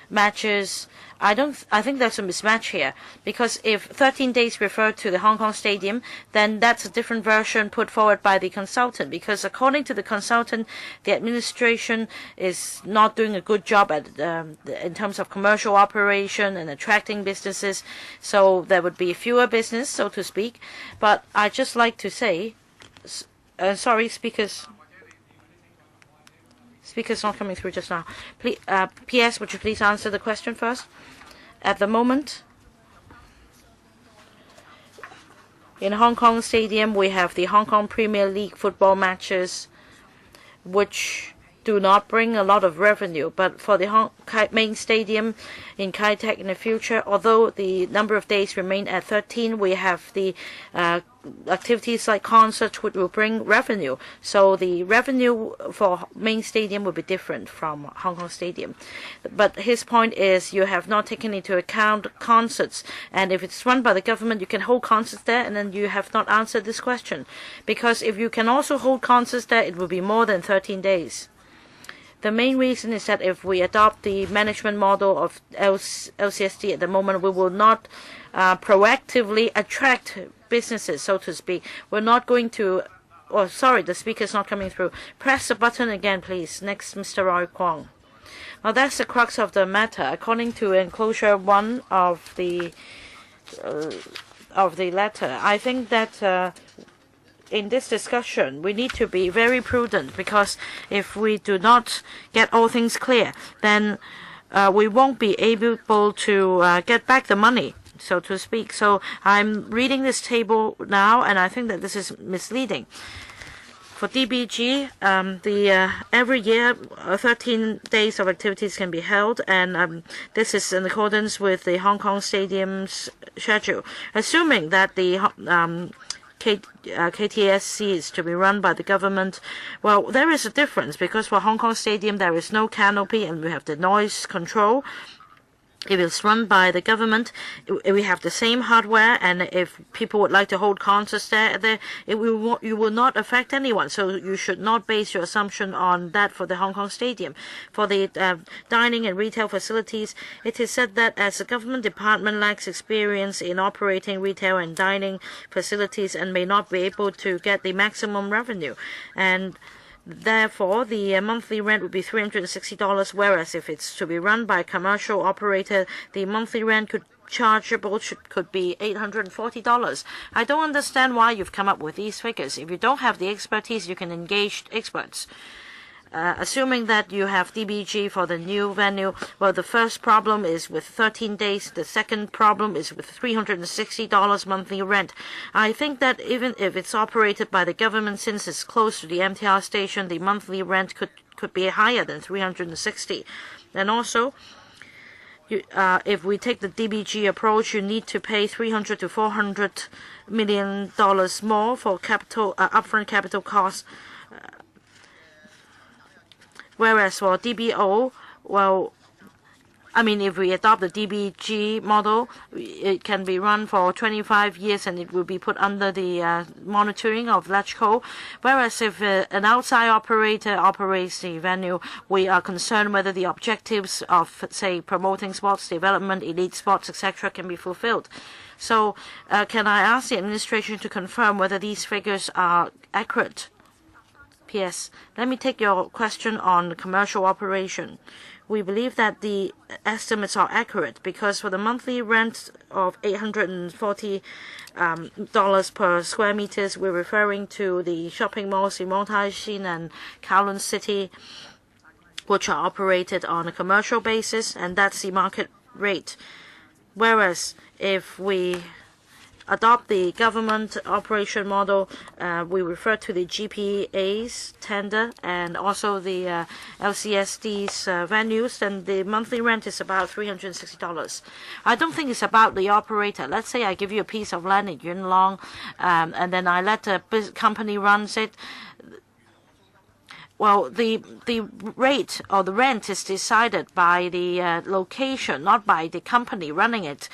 [SPEAKER 1] matches. I think there's a mismatch here, because if 13 days refer to the Hong Kong Stadium, then that's a different version put forward by the consultant, because according to the consultant, the administration is not doing a good job at in terms of commercial operation and attracting businesses, so there would be fewer business, so to speak. But I'd just like to say, sorry, Speaker's not coming through just now. Please, PS, would you please answer the question first? At the moment, in Hong Kong Stadium, we have the Hong Kong Premier League football matches, which do not bring a lot of revenue. But for the main stadium in Kai Tak in the future, although the number of days remain at 13, we have the activities like concerts which will bring revenue. So the revenue for main stadium will be different from Hong Kong Stadium. But his point is you have not taken into account concerts. And if it's run by the government, you can hold concerts there, and then you have not answered this question. Because if you can also hold concerts there, it will be more than 13 days. The main reason is that if we adopt the management model of LCSD at the moment, we will not proactively attract businesses, so to speak. We're not going to... Oh, sorry, the speaker's not coming through. Press the button again, please. Next, Mr. Roy Kwong. Now, that's the crux of the matter. According to enclosure 1 of the letter, I think that in this discussion, we need to be very prudent, because if we do not get all things clear, then we won't be able to get back the money, so to speak. So I'm reading this table now, and I think that this is misleading. For DBG, every year 13 days of activities can be held, and this is in accordance with the Hong Kong Stadium's schedule. Assuming that the KTSC is to be run by the government, well, there is a difference, because for Hong Kong Stadium there is no canopy and we have the noise control. If it's run by the government, we have the same hardware, and if people would like to hold concerts there, you will not affect anyone. So you should not base your assumption on that for the Hong Kong Stadium. For the dining and retail facilities, it is said that as the government department lacks experience in operating retail and dining facilities and may not be able to get the maximum revenue, and therefore, the monthly rent would be $360, whereas if it's to be run by a commercial operator, the monthly rent could be $840. I don't understand why you've come up with these figures. If you don't have the expertise, you can engage experts. Assuming that you have DBG for the new venue, well, the first problem is with 13 days. The second problem is with $360 monthly rent. I think that even if it's operated by the government, since it's close to the MTR station, the monthly rent could be higher than $360. And also, if we take the DBG approach, you need to pay $300 to $400 million more for upfront capital costs. Whereas for DBO, well, I mean, if we adopt the DBG model, it can be run for 25 years and it will be put under the monitoring of LegCo. Whereas if an outside operator operates the venue, we are concerned whether the objectives of, say, promoting sports development, elite sports, etc., can be fulfilled. So can I ask the administration to confirm whether these figures are accurate? P.S. Let me take your question on commercial operation. We believe that the estimates are accurate, because for the monthly rent of $840 per square meters, we're referring to the shopping malls in Mong Tai Shin and Kowloon City, which are operated on a commercial basis, and that's the market rate. Whereas if we adopt the government operation model, we refer to the GPA's tender and also the LCSD's venues, then the monthly rent is about $360. I don't think it's about the operator. Let's say I give you a piece of land in Yuen Long, and then I let a company runs it. Well, the rate or the rent is decided by the location, not by the company running it.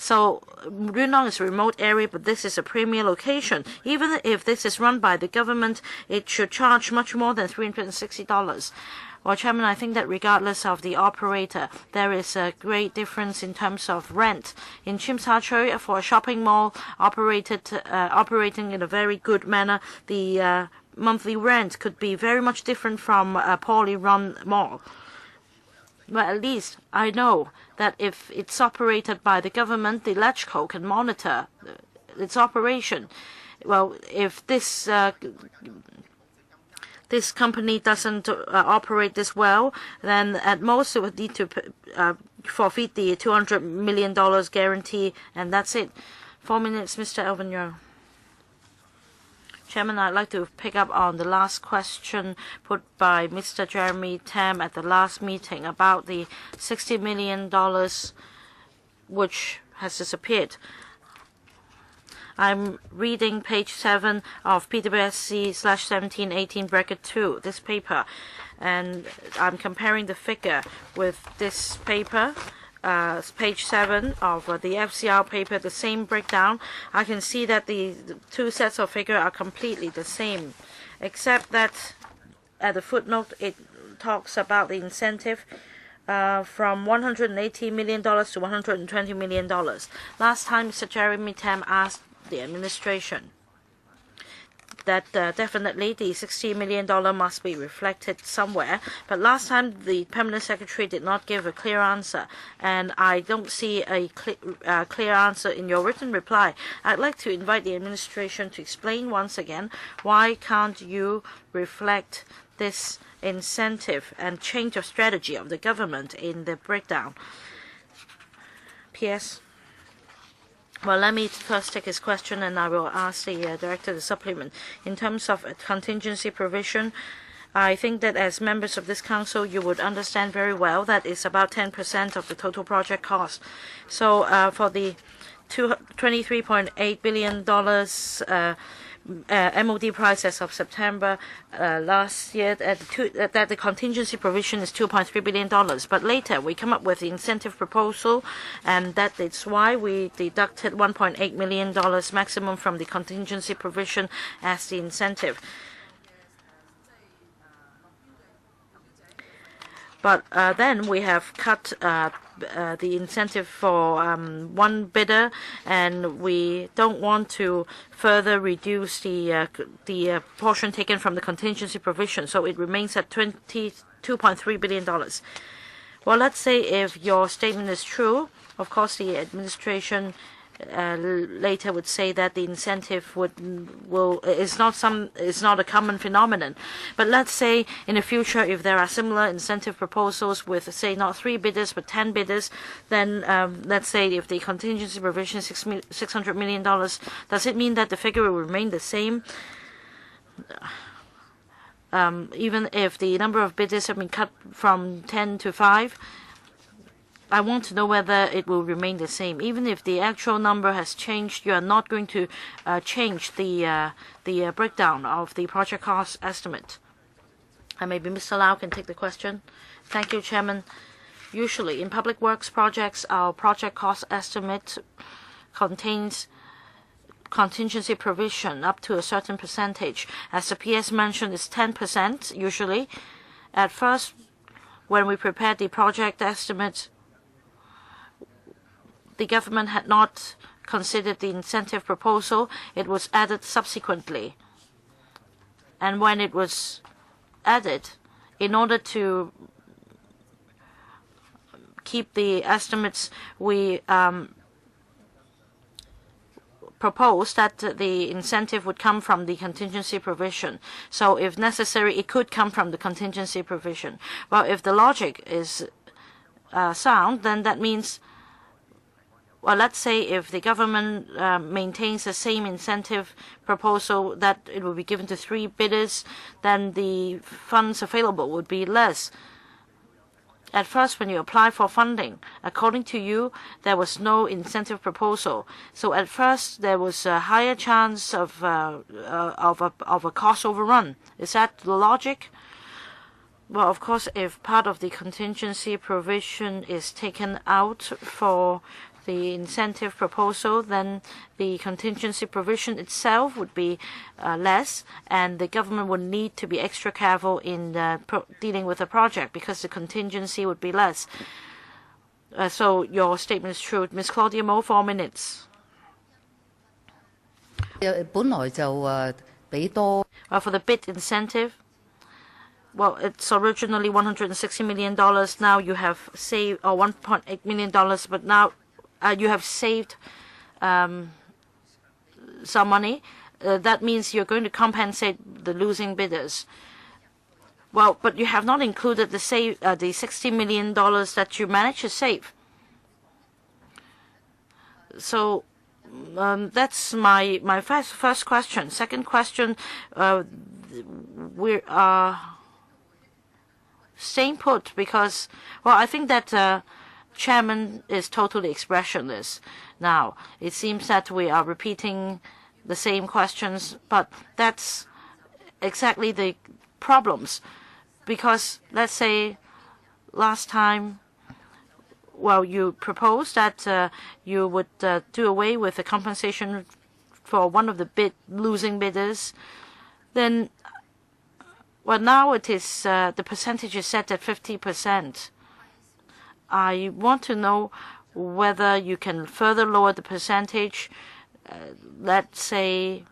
[SPEAKER 1] So Yuen Long is a remote area, but this is a premier location. Even if this is run by the government, it should charge much more than $360. Well, Chairman, I think that regardless of the operator, there is a great difference in terms of rent. In Tsim Sha Tsui, for a shopping mall operating in a very good manner, the monthly rent could be very much different from a poorly run mall. But at least I know that if it's operated by the government, the LegCo can monitor its operation. Well, if this company doesn't operate this well, then at most it would need to forfeit the $200 million guarantee, and that's it. 4 minutes, Mr. Elvin Yeo. Chairman, I'd like to pick up on the last question put by Mr. Jeremy Tam at the last meeting about the $60 million which has disappeared. I'm reading page 7 of PWSC/1718-2, this paper, and I'm comparing the figure with this paper. Page 7 of the FCR paper, the same breakdown. I can see that the two sets of figures are completely the same, except that at the footnote it talks about the incentive from $180 million to $120 million. Last time, Mr. Jeremy Tam asked the administration that definitely the $60 million must be reflected somewhere. But last time the Permanent Secretary did not give a clear answer, and I don't see a clear answer in your written reply. I'd like to invite the administration to explain once again why can't you reflect this incentive and change of strategy of the government in the breakdown. P.S. Well, let me first take his question, and I will ask the director to supplement. In terms of a contingency provision, I think that as members of this council, you would understand very well that it's about 10% of the total project cost. So for the $23.8 billion MOD price as of September last year, that the contingency provision is $2.3 billion. But later we come up with the incentive proposal, and that is why we deducted $1.8 million maximum from the contingency provision as the incentive. But then we have cut the incentive for one bidder, and we don't want to further reduce the portion taken from the contingency provision, so it remains at $22.3 billion. Well, let's say if your statement is true, of course the administration later would say that the incentive is not a common phenomenon. But let's say in the future, if there are similar incentive proposals with, say, not 3 bidders but 10 bidders, then let's say if the contingency provision is $600 million, does it mean that the figure will remain the same? Even if the number of bidders have been cut from 10 to 5? I want to know whether it will remain the same. Even if the actual number has changed, you are not going to change the breakdown of the project cost estimate. And maybe Mr. Lau can take the question. Thank you, Chairman. Usually, in public works projects, our project cost estimate contains contingency provision up to a certain percentage. As the PS mentioned, it's 10% usually. At first, when we prepared the project estimate, the government had not considered the incentive proposal. It was added subsequently. And when it was added, in order to keep the estimates, we proposed that the incentive would come from the contingency provision. So if necessary, it could come from the contingency provision. Well, if the logic is sound, then that means, well, let's say if the government maintains the same incentive proposal that it will be given to 3 bidders, then the funds available would be less. At first, when you apply for funding, according to you, there was no incentive proposal. So at first, there was a higher chance of a cost overrun. Is that the logic? Well, of course, if part of the contingency provision is taken out for the incentive proposal, then the contingency provision itself would be less, and the government would need to be extra careful in dealing with the project because the contingency would be less. So your statement is true. Ms. Claudia Mo, 4 minutes. Well, for the bid incentive, well, it's originally $160 million. Now you have saved, or $1.8 million, but now you have saved some money. That means you're going to compensate the losing bidders. Well, but you have not included the $60 million that you managed to save. So that's my first question. Second question, we are staying put because, well, I think that Chairman is totally expressionless now. It seems that we are repeating the same questions, but that's exactly the problems. Because let's say last time, well, you proposed that you would do away with the compensation for one of the losing bidders. Then, well, now it is the percentage is set at 50%. I want to know whether you can further lower the percentage. Let's say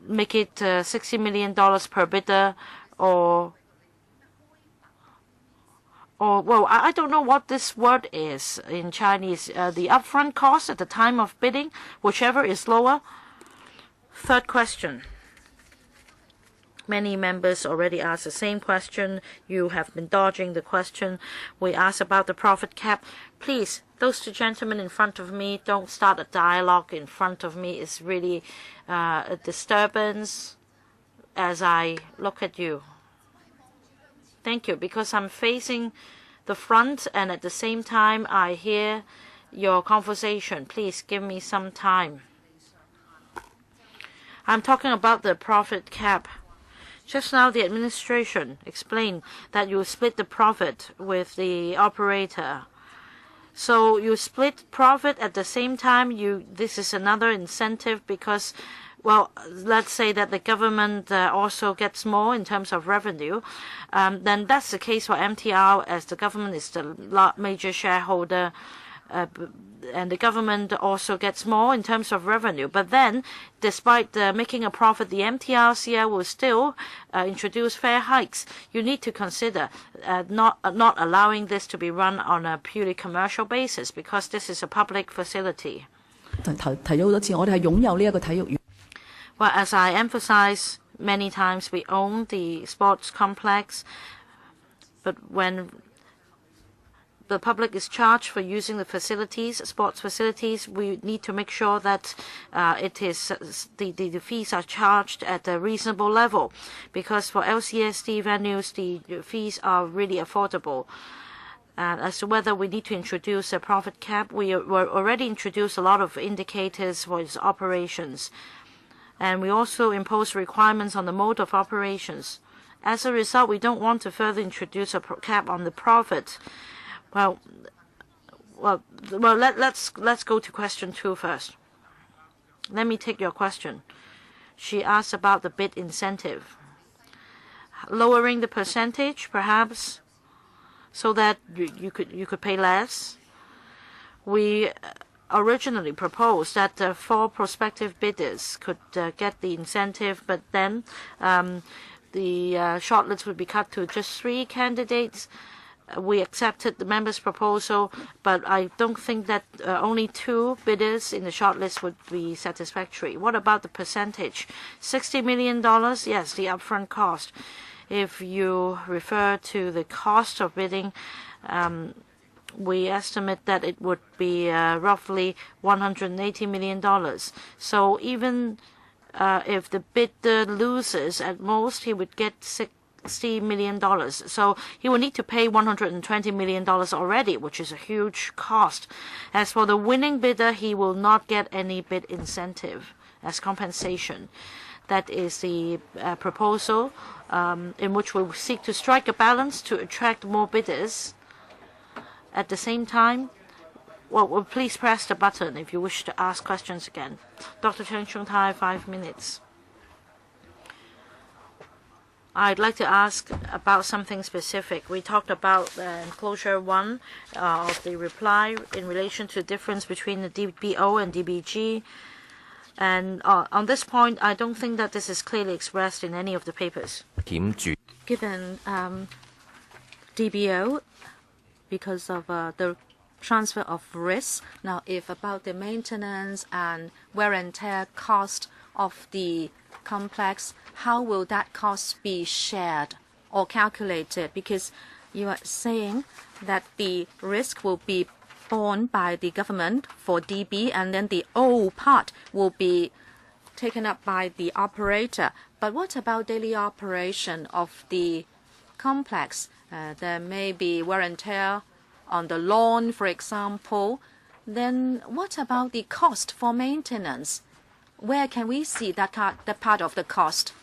[SPEAKER 1] make it $60 million per bidder, or well, I don't know what this word is in Chinese. The upfront cost at the time of bidding, whichever is lower. Third question. Many members already asked the same question. You have been dodging the question. We asked about the profit cap. Please, those two gentlemen in front of me, don't start a dialogue in front of me. It's really a disturbance as I look at you. Thank you, because I'm facing the front and at the same time I hear your conversation. Please give me some time. I'm talking about the profit cap. Just now the administration explained that you split the profit with the operator. So you split profit at the same time. This is another incentive because, well, let's say that the government also gets more in terms of revenue. Then that's the case for MTR, as the government is the major shareholder. And the government also gets more in terms of revenue. But then, despite making a profit, the MTRCL will still introduce fare hikes. You need to consider not allowing this to be run on a purely commercial basis, because this is a public facility. Well, as I emphasize many times, we own the sports complex, but when the public is charged for using the facilities, sports facilities, we need to make sure that the fees are charged at a reasonable level, because for LCSD venues, the fees are really affordable. As to whether we need to introduce a profit cap, we already introduced a lot of indicators for its operations. And we also impose requirements on the mode of operations. As a result, we don't want to further introduce a cap on the profit. Well, let's go to question 2 first. Let me take your question. She asked about the bid incentive. Lowering the percentage, perhaps, so that you could pay less. We originally proposed that 4 prospective bidders could get the incentive, but then the shortlist would be cut to just 3 candidates. We accepted the members' proposal, but I don't think that only 2 bidders in the shortlist would be satisfactory. What about the percentage? $60 million? Yes, the upfront cost. If you refer to the cost of bidding, we estimate that it would be roughly $180 million. So even if the bidder loses, at most he would get $60 million. So he will need to pay $120 million already, which is a huge cost. As for the winning bidder, he will not get any bid incentive as compensation. That is the proposal in which we seek to strike a balance to attract more bidders. At the same time, well, please press the button if you wish to ask questions again. Dr. Chen Chung-tai, 5 minutes. I'd like to ask about something specific. We talked about enclosure 1 of the reply in relation to the difference between the DBO and DBG. And on this point, I don't think that this is clearly expressed in any of the papers.
[SPEAKER 3] Given DBO, because of the transfer of risk, now if about the maintenance and wear and tear cost of the complex, how will that cost be shared or calculated? Because you are saying that the risk will be borne by the government for DB, and then the O part will be taken up by the operator. But what about daily operation of the complex? There may be wear and tear on the lawn, for example. Then what about the cost for maintenance? Where can we see that part of the cost?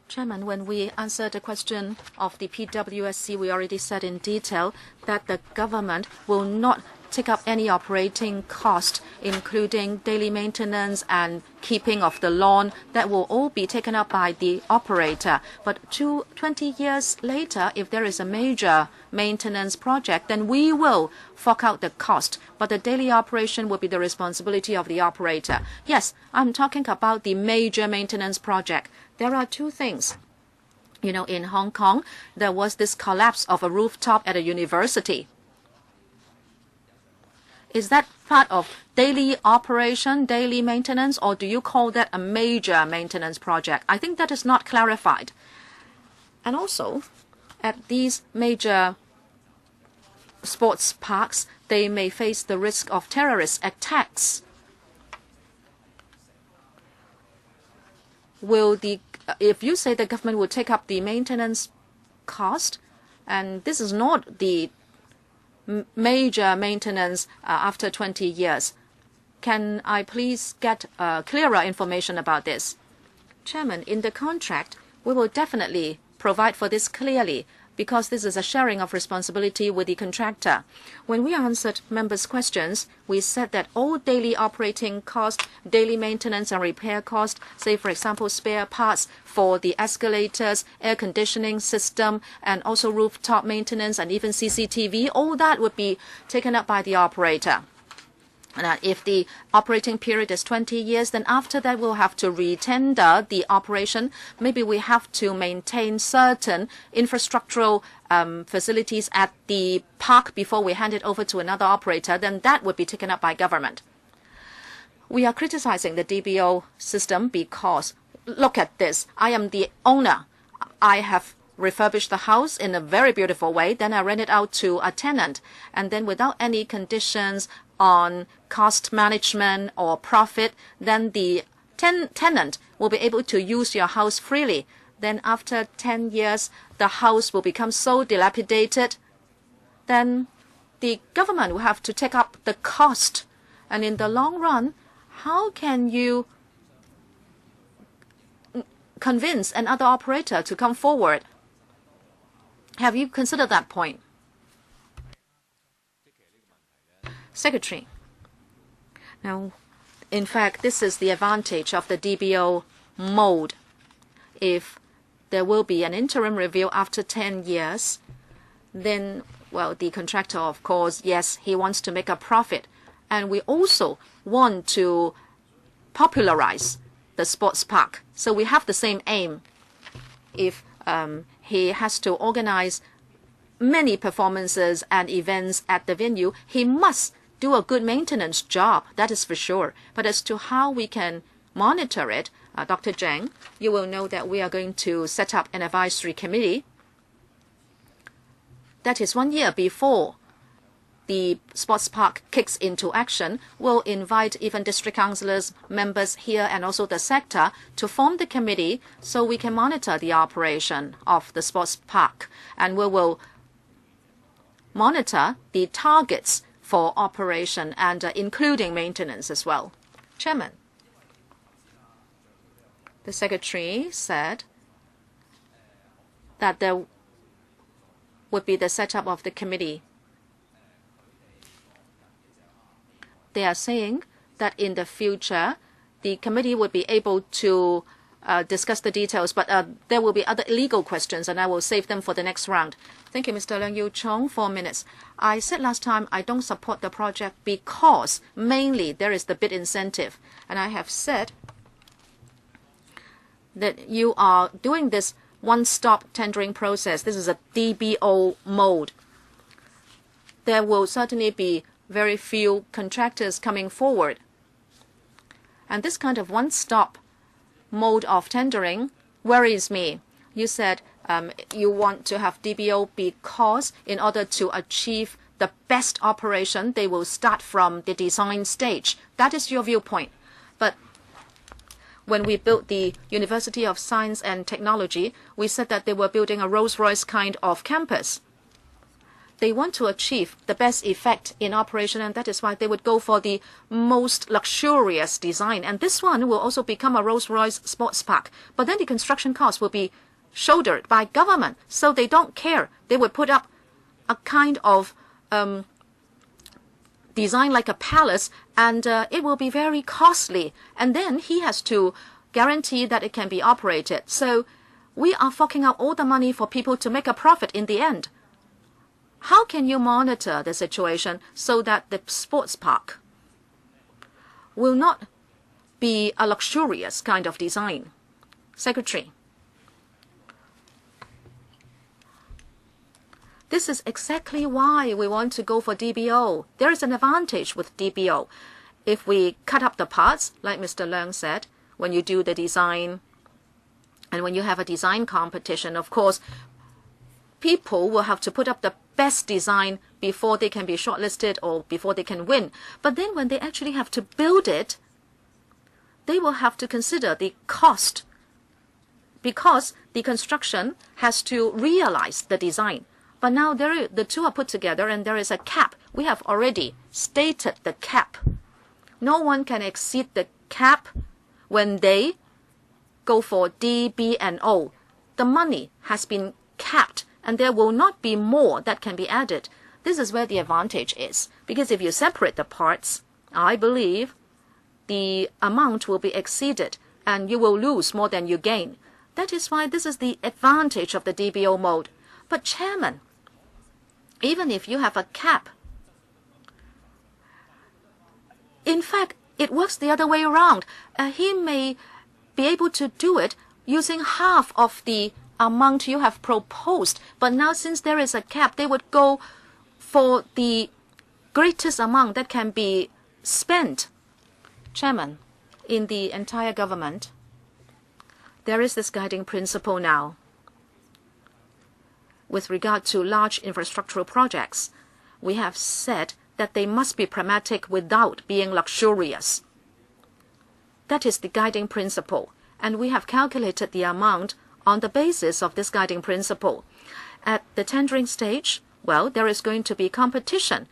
[SPEAKER 3] Chairman, when we answered the question of the PWSC, we already said in detail that the government will not take up any operating cost, including daily maintenance and keeping of the lawn. That will all be taken up by the operator. But 20 years later, if there is a major maintenance project, then we will fork out the cost. But the daily operation will be the responsibility of the operator. Yes, I'm talking about the major maintenance project. There are two things. You know, in Hong Kong, there was this collapse of a rooftop at a university. Is that part of daily operation, daily maintenance, or do you call that a major maintenance project? I think that is not clarified. And also, at these major sports parks, they may face the risk of terrorist attacks. If you say the government will take up the maintenance cost, and this is not the major maintenance after 20 years, can I please get clearer information about this? Chairman, in the contract, we will definitely provide for this clearly, because this is a sharing of responsibility with the contractor. When we answered members' questions, we said that all daily operating costs, daily maintenance and repair costs, say for example spare parts for the escalators, air conditioning system, and also rooftop maintenance and even CCTV, all that would be taken up by the operator. And if the operating period is 20 years, then after that we'll have to retender the operation. Maybe we have to maintain certain infrastructural facilities at the park before we hand it over to another operator. Then that would be taken up by government. We are criticizing the DBO system because, look at this, I am the owner. I have refurbished the house in a very beautiful way. Then I rent it out to a tenant. And then without any conditions on cost management or profit, then the tenant will be able to use your house freely. Then after 10 years, the house will become so dilapidated. Then the government will have to take up the cost. And in the long run, how can you convince another operator to come forward? Have you considered that point? Secretary. Now, in fact, this is the advantage of the DBO mode. If there will be an interim review after 10 years, then, well, the contractor, of course, yes, he wants to make a profit. And we also want to popularize the sports park. So we have the same aim. If he has to organize many performances and events at the venue, he must do a good maintenance job, that is for sure. But as to how we can monitor it, Dr. Zhang, you will know that we are going to set up an advisory committee. That is 1 year before the sports park kicks into action. We'll invite even district councillors, members here, and also the sector to form the committee so we can monitor the operation of the sports park. And we will monitor the targets for operation and including maintenance as well. Chairman, the Secretary said that there would be the setup of the committee. They are saying that in the future, the committee would be able to discuss the details, but there will be other legal questions, and I will save them for the next round. Thank you, Mr. Leung Yu Chong. 4 minutes. I said last time I don't support the project because mainly there is the bid incentive. And I have said that you are doing this one-stop tendering process. This is a DBO mode. There will certainly be very few contractors coming forward. And this kind of one-stop mode of tendering worries me. You said you want to have DBO because in order to achieve the best operation, they will start from the design stage. That is your viewpoint. But when we built the University of Science and Technology, we said that they were building a Rolls-Royce kind of campus. They want to achieve the best effect in operation, and that is why they would go for the most luxurious design. And this one will also become a Rolls-Royce sports park. But then the construction cost will be shouldered by government, so they don't care. They would put up a kind of design like a palace, and it will be very costly. And then he has to guarantee that it can be operated. So we are forking out all the money for people to make a profit in the end. How can you monitor the situation so that the sports park will not be a luxurious kind of design? Secretary. This is exactly why we want to go for DBO. There is an advantage with DBO. If we cut up the parts, like Mr. Leung said, when you do the design and when you have a design competition, of course, people will have to put up the best design before they can be shortlisted or before they can win. But then when they actually have to build it, they will have to consider the cost because the construction has to realize the design. But now the two are put together and there is a cap. We have already stated the cap. No one can exceed the cap when they go for D, B, and O. The money has been capped and there will not be more that can be added. This is where the advantage is. Because if you separate the parts, I believe the amount will be exceeded and you will lose more than you gain. That is why this is the advantage of the DBO mode. But Chairman, even if you have a cap, in fact, it works the other way around. He may be able to do it using half of the amount you have proposed. But now since there is a cap, they would go for the greatest amount that can be spent. Chairman, in the entire government, there is this guiding principle now. With regard to large infrastructural projects, we have said that they must be pragmatic without being luxurious. That is the guiding principle, and we have calculated the amount on the basis of this guiding principle. At the tendering stage, well, there is going to be competition.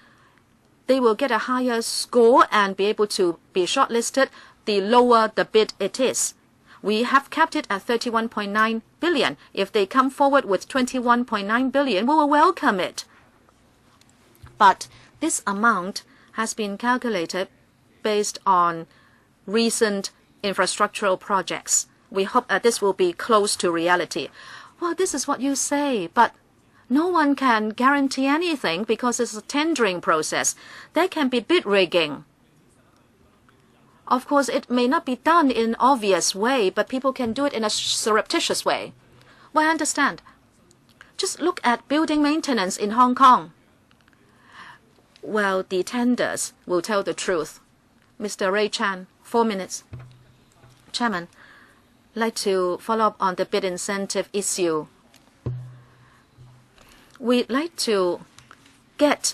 [SPEAKER 3] They will get a higher score and be able to be shortlisted the lower the bid it is. We have capped it at 31.9 billion. If they come forward with 21.9 billion, we will welcome it. But this amount has been calculated based on recent infrastructural projects. We hope that this will be close to reality. Well, this is what you say, but no one can guarantee anything because it's a tendering process. There can be bid rigging. Of course, it may not be done in an obvious way, but people can do it in a surreptitious way. Well, I understand. Just look at building maintenance in Hong Kong. Well, the tenders will tell the truth. Mr. Ray Chan, 4 minutes. Chairman, I'd like to follow up on the bid incentive issue. We'd like to get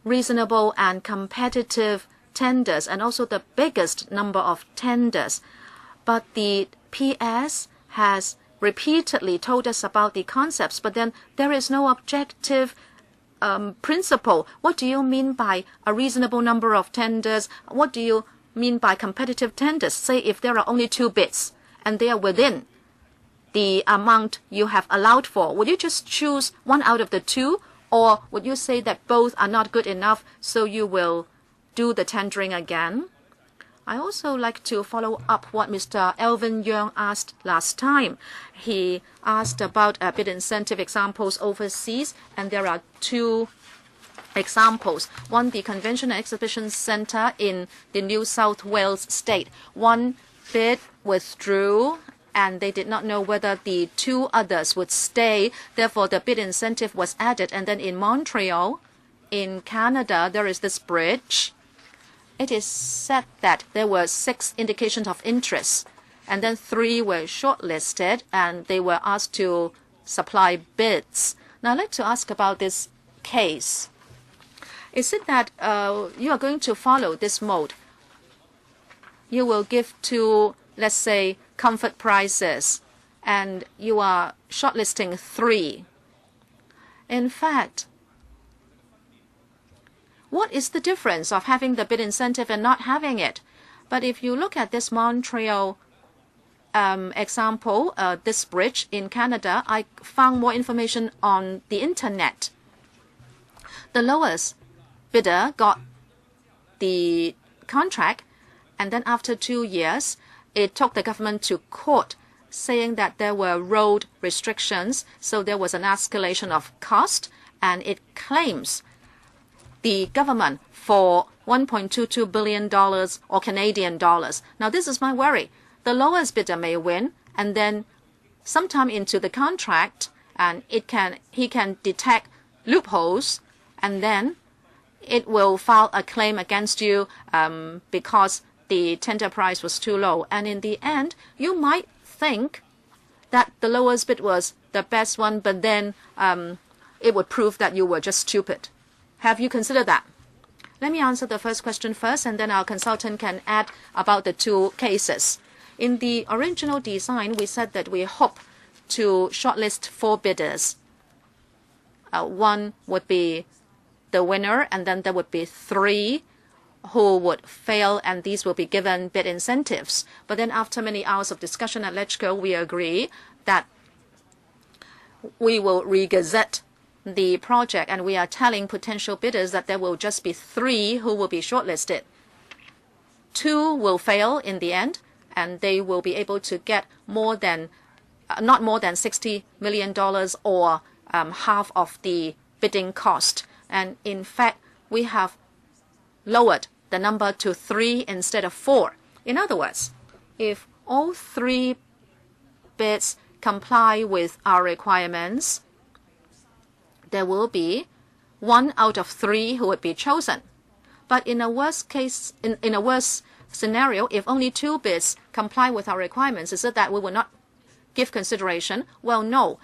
[SPEAKER 3] reasonable and competitive tenders and also the biggest number of tenders. But the PS has repeatedly told us about the concepts, but then there is no objective principle. What do you mean by a reasonable number of tenders? What do you mean by competitive tenders? Say if there are only 2 bids and they are within the amount you have allowed for, would you just choose one out of the 2? Or would you say that both are not good enough, so you will do the tendering again? I also like to follow up what Mr. Alvin Young asked last time. He asked about bid incentive examples overseas, and there are 2 examples. One, the Convention and Exhibition Centre in the New South Wales state. One bid withdrew, and they did not know whether the 2 others would stay. Therefore, the bid incentive was added. And then in Montreal, in Canada, there is this bridge. It is said that there were 6 indications of interest, and then 3 were shortlisted, and they were asked to supply bids. Now, I'd like to ask about this case. Is it that you are going to follow this mode? You will give 2, let's say, comfort prizes, and you are shortlisting 3. In fact, what is the difference of having the bid incentive and not having it? But if you look at this Montreal example, this bridge in Canada, I found more information on the internet. The lowest bidder got the contract, and then after 2 years, it took the government to court saying that there were road restrictions, so there was an escalation of cost, and it claims the government for $1.22 billion or Canadian dollars. Now, this is my worry. The lowest bidder may win, and then sometime into the contract, and he can detect loopholes, and then it will file a claim against you because the tender price was too low. And in the end, you might think that the lowest bid was the best one, but then it would prove that you were just stupid. Have you considered that? Let me answer the first question first, and then our consultant can add about the two cases. In the original design, we said that we hope to shortlist 4 bidders. One would be the winner, and then there would be 3 who would fail, and these will be given bid incentives. But then after many hours of discussion at LegCo, we agree that we will re-gazette the project, and we are telling potential bidders that there will just be 3 who will be shortlisted. 2 will fail in the end, and they will be able to get not more than $60 million or half of the bidding cost. And in fact, we have lowered the number to 3 instead of 4. In other words, if all 3 bids comply with our requirements, there will be 1 out of 3 who would be chosen. But in a worst case, in a worst scenario, if only 2 bids comply with our requirements, is it that we will not give consideration? Well, no.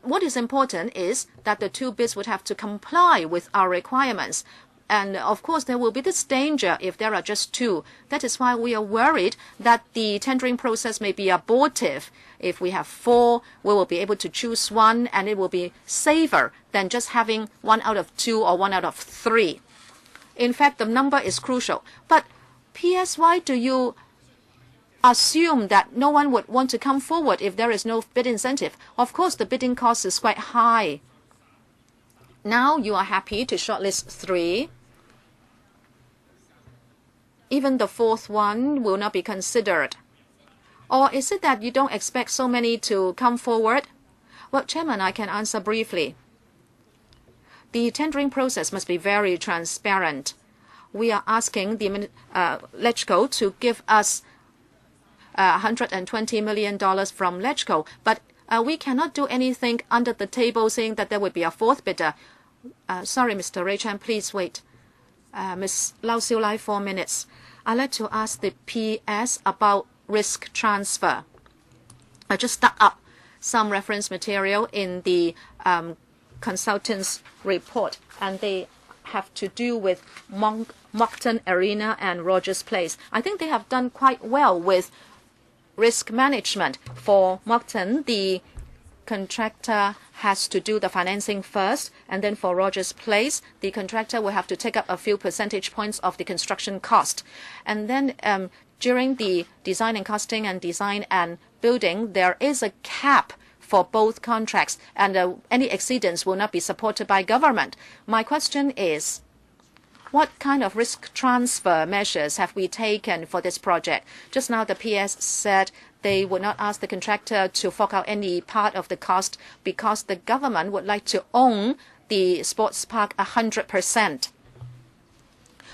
[SPEAKER 3] What is important is that the 2 bids would have to comply with our requirements. And of course, there will be this danger if there are just 2. That is why we are worried that the tendering process may be abortive. If we have 4, we will be able to choose 1, and it will be safer than just having 1 out of 2 or 1 out of 3. In fact, the number is crucial. But PS, why do you assume that no one would want to come forward if there is no bid incentive? Of course, the bidding cost is quite high. Now you are happy to shortlist 3. Even the 4th one will not be considered. Or is it that you don't expect so many to come forward? Well, Chairman, I can answer briefly. The tendering process must be very transparent. We are asking the LegCo to give us $120 million from LegCo, but we cannot do anything under the table saying that there would be a 4th bidder. Sorry, Mr. Ray Chan, please wait. Ms. Lau Siu Lai, 4 minutes. I'd like to ask the PS about risk transfer. I just dug up some reference material in the consultant's report, and they have to do with Moncton Arena and Rogers Place. I think they have done quite well with risk management. For Moncton, the contractor has to do the financing first, and then for Rogers Place, the contractor will have to take up a few percentage points of the construction cost. And then during the design and costing and design and building, there is a cap for both contracts, and any exceedance will not be supported by government. My question is, what kind of risk transfer measures have we taken for this project? Just now the PS said they would not ask the contractor to fork out any part of the cost because the government would like to own the sports park 100%.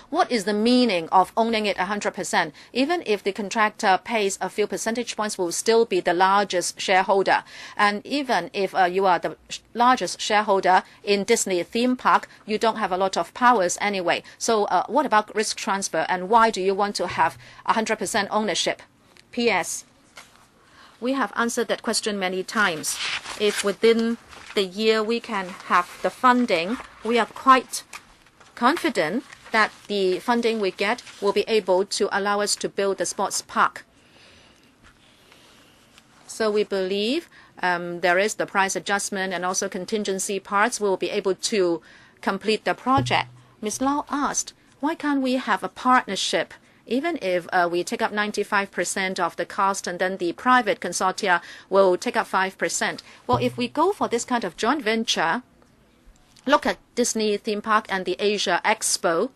[SPEAKER 3] What is the meaning of owning it 100%? Even if the contractor pays a few percentage points, will still be the largest shareholder. And even if you are the largest shareholder in Disney theme park, you don't have a lot of powers anyway. So what about risk transfer, and why do you want to have 100% ownership? PS. We have answered that question many times. If within the year we can have the funding, we are quite confident that the funding we get will be able to allow us to build the sports park. So we believe there is the price adjustment and also contingency parts. We will be able to complete the project. Ms. Lau asked, why can't we have a partnership? Even if we take up 95% of the cost and then the private consortia will take up 5%. Well, if we go for this kind of joint venture, look at Disney theme park and the Asia Expo.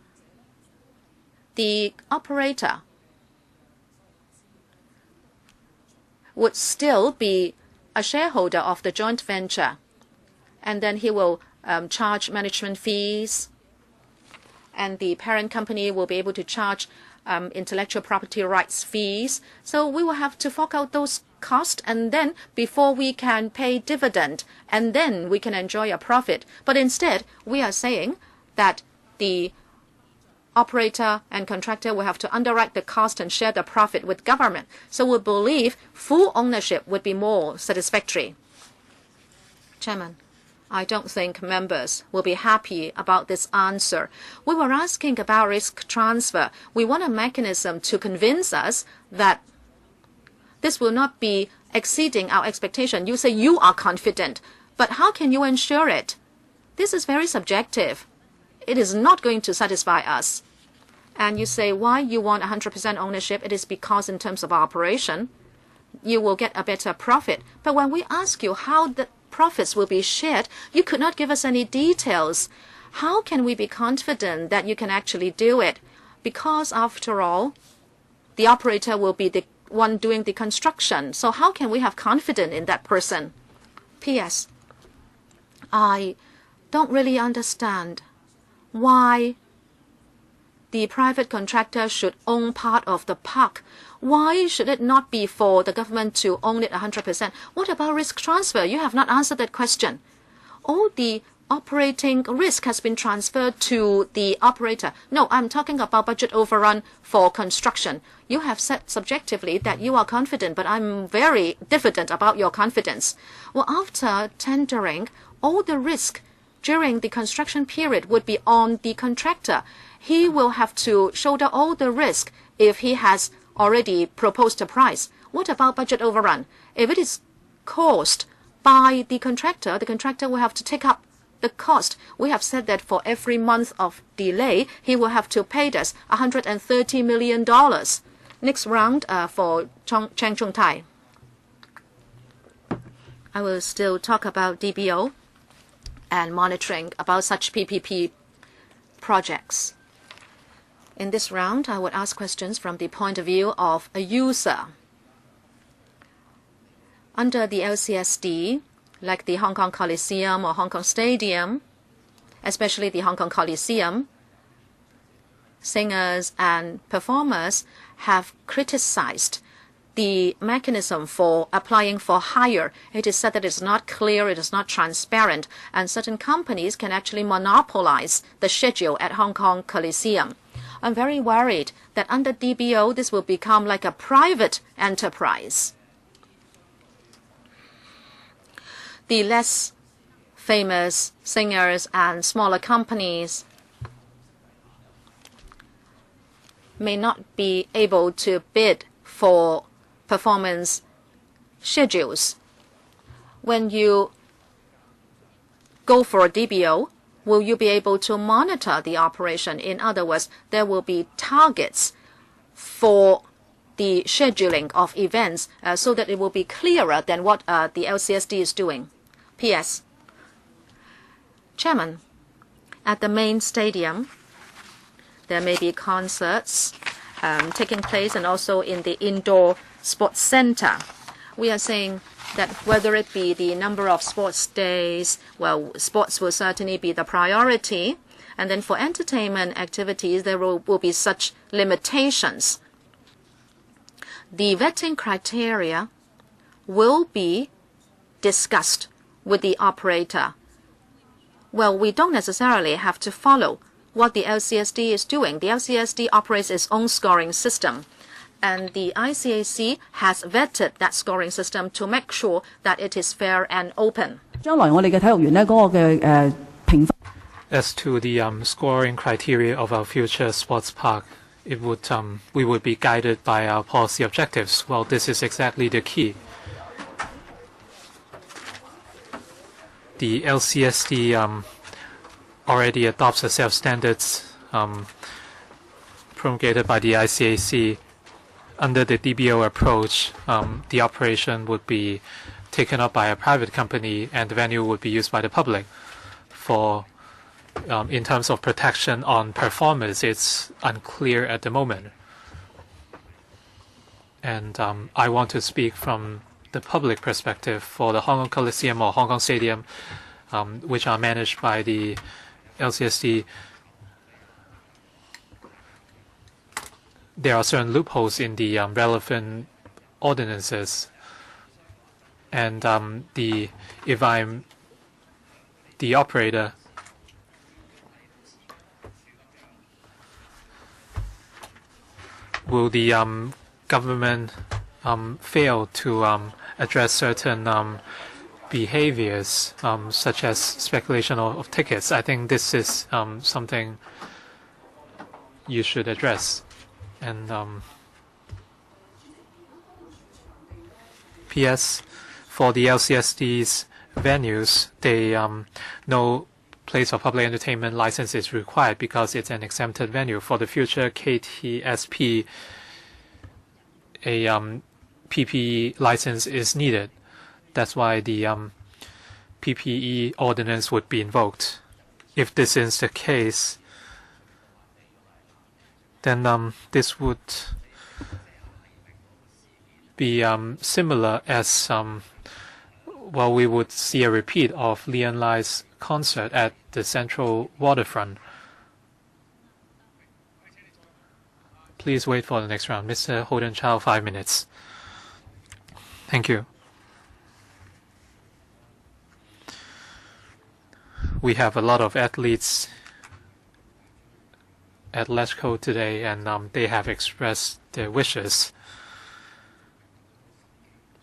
[SPEAKER 3] the operator would still be a shareholder of the joint venture, and then he will charge management fees, and the parent company will be able to charge intellectual property rights fees. So we will have to fork out those costs, and then before we can pay dividend, and then we can enjoy a profit. But instead, we are saying that the operator and contractor will have to underwrite the cost and share the profit with government. So we believe full ownership would be more satisfactory. Chairman, I don't think members will be happy about this answer. We were asking about risk transfer. We want a mechanism to convince us that this will not be exceeding our expectation. You say you are confident, but how can you ensure it? This is very subjective. It is not going to satisfy us. And you say why you want 100% ownership. It is because in terms of operation, you will get a better profit. But when we ask you how the profits will be shared, you could not give us any details. How can we be confident that you can actually do it? Because after all, the operator will be the one doing the construction. So how can we have confidence in that person? P.S. I don't really understand why the private contractor should own part of the park. Why should it not be for the government to own it 100%? What about risk transfer? You have not answered that question. All the operating risk has been transferred to the operator. No, I'm talking about budget overrun for construction. You have said subjectively that you are confident, but I'm very diffident about your confidence. Well, after tendering, all the risk during the construction period would be on the contractor. He will have to shoulder all the risk if he has already proposed a price. What about budget overrun? If it is caused by the contractor will have to take up the cost. We have said that for every month of delay, he will have to pay us $130 million. Next round for Chang Chung Tai. I will still talk about DBO and monitoring about such PPP projects. In this round, I would ask questions from the point of view of a user. Under the LCSD, like the Hong Kong Coliseum or Hong Kong Stadium, especially the Hong Kong Coliseum, singers and performers have criticized the mechanism for applying for hire. It is said that it's not clear, it is not transparent, and certain companies can actually monopolize the schedule at Hong Kong Coliseum. I'm very worried that under DBO, this will become like a private enterprise. The less famous singers and smaller companies may not be able to bid for performance schedules. When you go for a DBO, will you be able to monitor the operation? In other words, there will be targets for the scheduling of events so that it will be clearer than what the LCSD is doing. P.S. Chairman, at the main stadium, there may be concerts taking place, and also in the indoor sports center. We are saying that whether it be the number of sports days, well, sports will certainly be the priority. And then for entertainment activities, there will be such limitations. The vetting criteria will be discussed with the operator. Well, we don't necessarily have to follow what the LCSD is doing. The LCSD operates its own scoring system, and the ICAC has vetted that scoring system to make sure that it is fair and open.
[SPEAKER 5] As to the scoring criteria of our future sports park, we would be guided by our policy objectives. Well, this is exactly the key. The LCSD already adopts a set of standards promulgated by the ICAC. Under the DBO approach, the operation would be taken up by a private company and the venue would be used by the public. For in terms of protection on performers, it's unclear at the moment. And I want to speak from the public perspective for the Hong Kong Coliseum or Hong Kong Stadium, which are managed by the LCSD. There are certain loopholes in the relevant ordinances, and if I'm the operator, will the government fail to address certain behaviors such as speculation of tickets? I think this is something you should address. And P.S. for the LCSD's venues, no place of public entertainment license is required because it's an exempted venue. For the future KTSP, a PPE license is needed. That's why the PPE ordinance would be invoked. If this is the case, then this would be similar as well, we would see a repeat of Leon Lai's concert at the Central Waterfront. Please wait for the next round. Mr. Holden Chow, 5 minutes. Thank you. We have a lot of athletes at LESCO today, and they have expressed their wishes.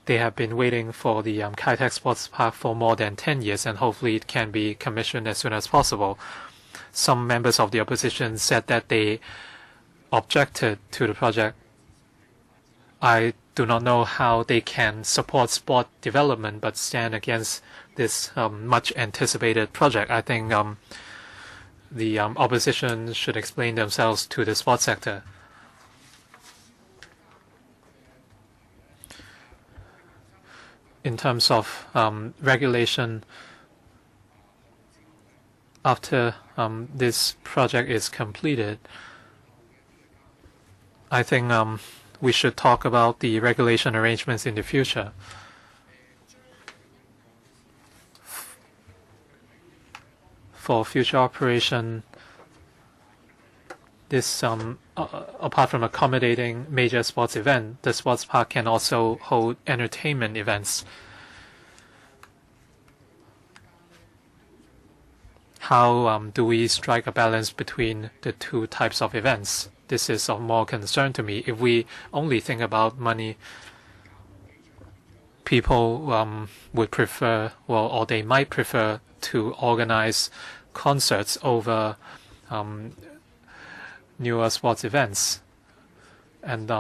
[SPEAKER 5] They have been waiting for the Kai Tak Sports Park for more than 10 years, and hopefully it can be commissioned as soon as possible. Some members of the opposition said that they objected to the project. I do not know how they can support sport development but stand against this much anticipated project. I think the opposition should explain themselves to the sports sector. In terms of regulation, after this project is completed, I think we should talk about the regulation arrangements in the future. For future operation, this apart from accommodating major sports event, the sports park can also hold entertainment events. How do we strike a balance between the two types of events? This is of more concern to me. If we only think about money, people would prefer, well, or they might prefer to organize concerts over newer sports events. And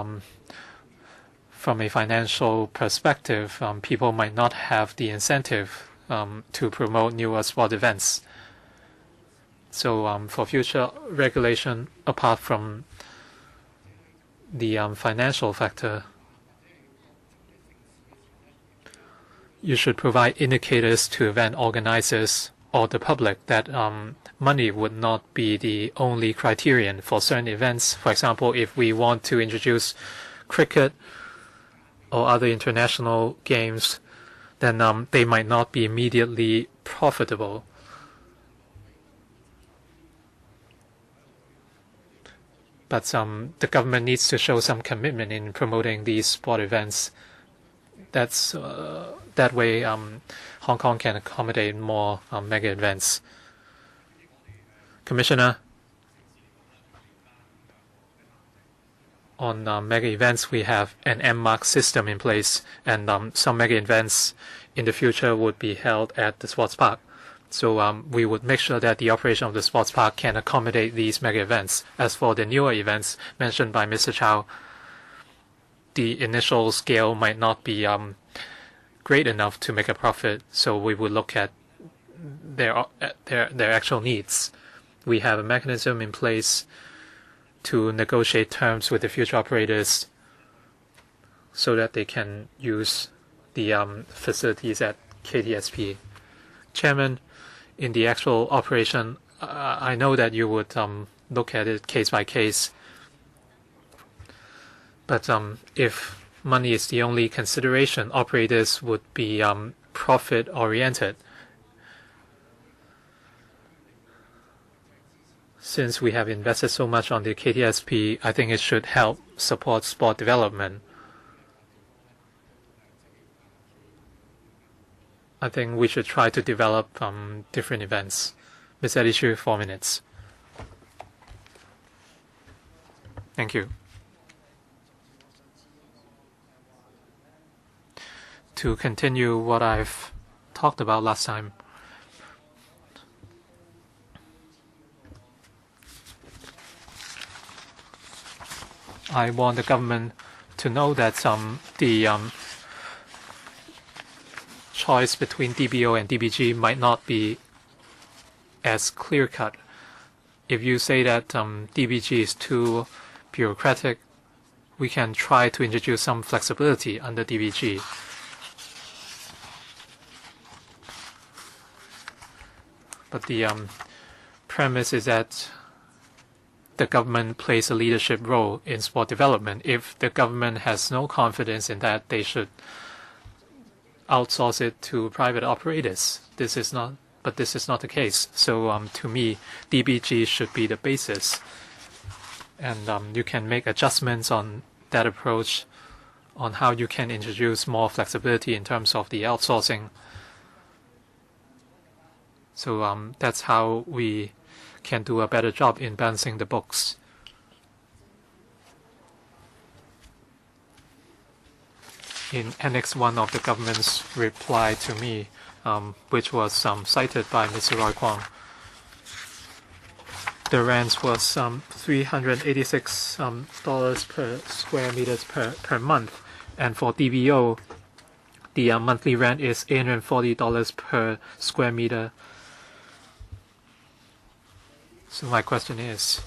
[SPEAKER 5] from a financial perspective, people might not have the incentive to promote newer sport events. So for future regulation, apart from the financial factor, you should provide indicators to event organizers or the public that money would not be the only criterion for certain events. For example, if we want to introduce cricket or other international games, then they might not be immediately profitable. But the government needs to show some commitment in promoting these sport events. That's that way Hong Kong can accommodate more mega events. Commissioner, on mega events, we have an M-mark system in place, and some mega events in the future would be held at the sports park. So we would make sure that the operation of the sports park can accommodate these mega events. As for the newer events mentioned by Mr. Chow, the initial scale might not be great enough to make a profit, so we would look at their actual needs. We have a mechanism in place to negotiate terms with the future operators so that they can use the facilities at KTSP. Chairman, in the actual operation I know that you would look at it case by case, but if money is the only consideration, operators would be profit oriented. Since we have invested so much on the KTSP, I think it should help support sport development. I think we should try to develop different events. Ms. Edichu, 4 minutes. Thank you. To continue what I've talked about last time, I want the government to know that the choice between DBO and DBG might not be as clear-cut. If you say that DBG is too bureaucratic, we can try to introduce some flexibility under DBG. But the premise is that the government plays a leadership role in sport development. If the government has no confidence in that, they should outsource it to private operators. This is not the case. So to me, DBG should be the basis. And you can make adjustments on that approach, on how you can introduce more flexibility in terms of the outsourcing. So that's how we can do a better job in balancing the books. In Annex 1 of the government's reply to me, which was cited by Mr. Roy Kwong, the rent was $386 per square meters per month, and for DBO, the monthly rent is $840 per square meter. So my question is,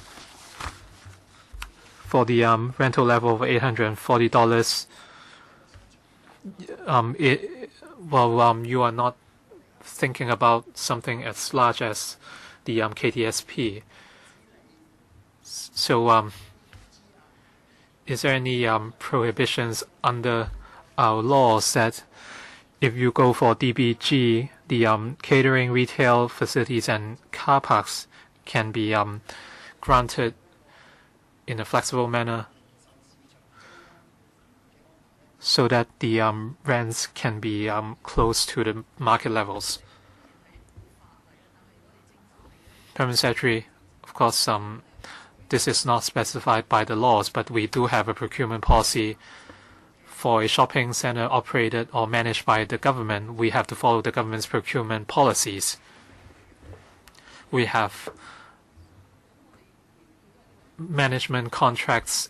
[SPEAKER 5] for the rental level of $840, you are not thinking about something as large as the KTSP. So is there any prohibitions under our laws that if you go for DBG, the catering, retail facilities and car parks can be granted in a flexible manner so that the rents can be close to the market levels? Permanent Secretary, of course, this is not specified by the laws, but we do have a procurement policy for a shopping center operated or managed by the government. We have to follow the government's procurement policies. We have management contracts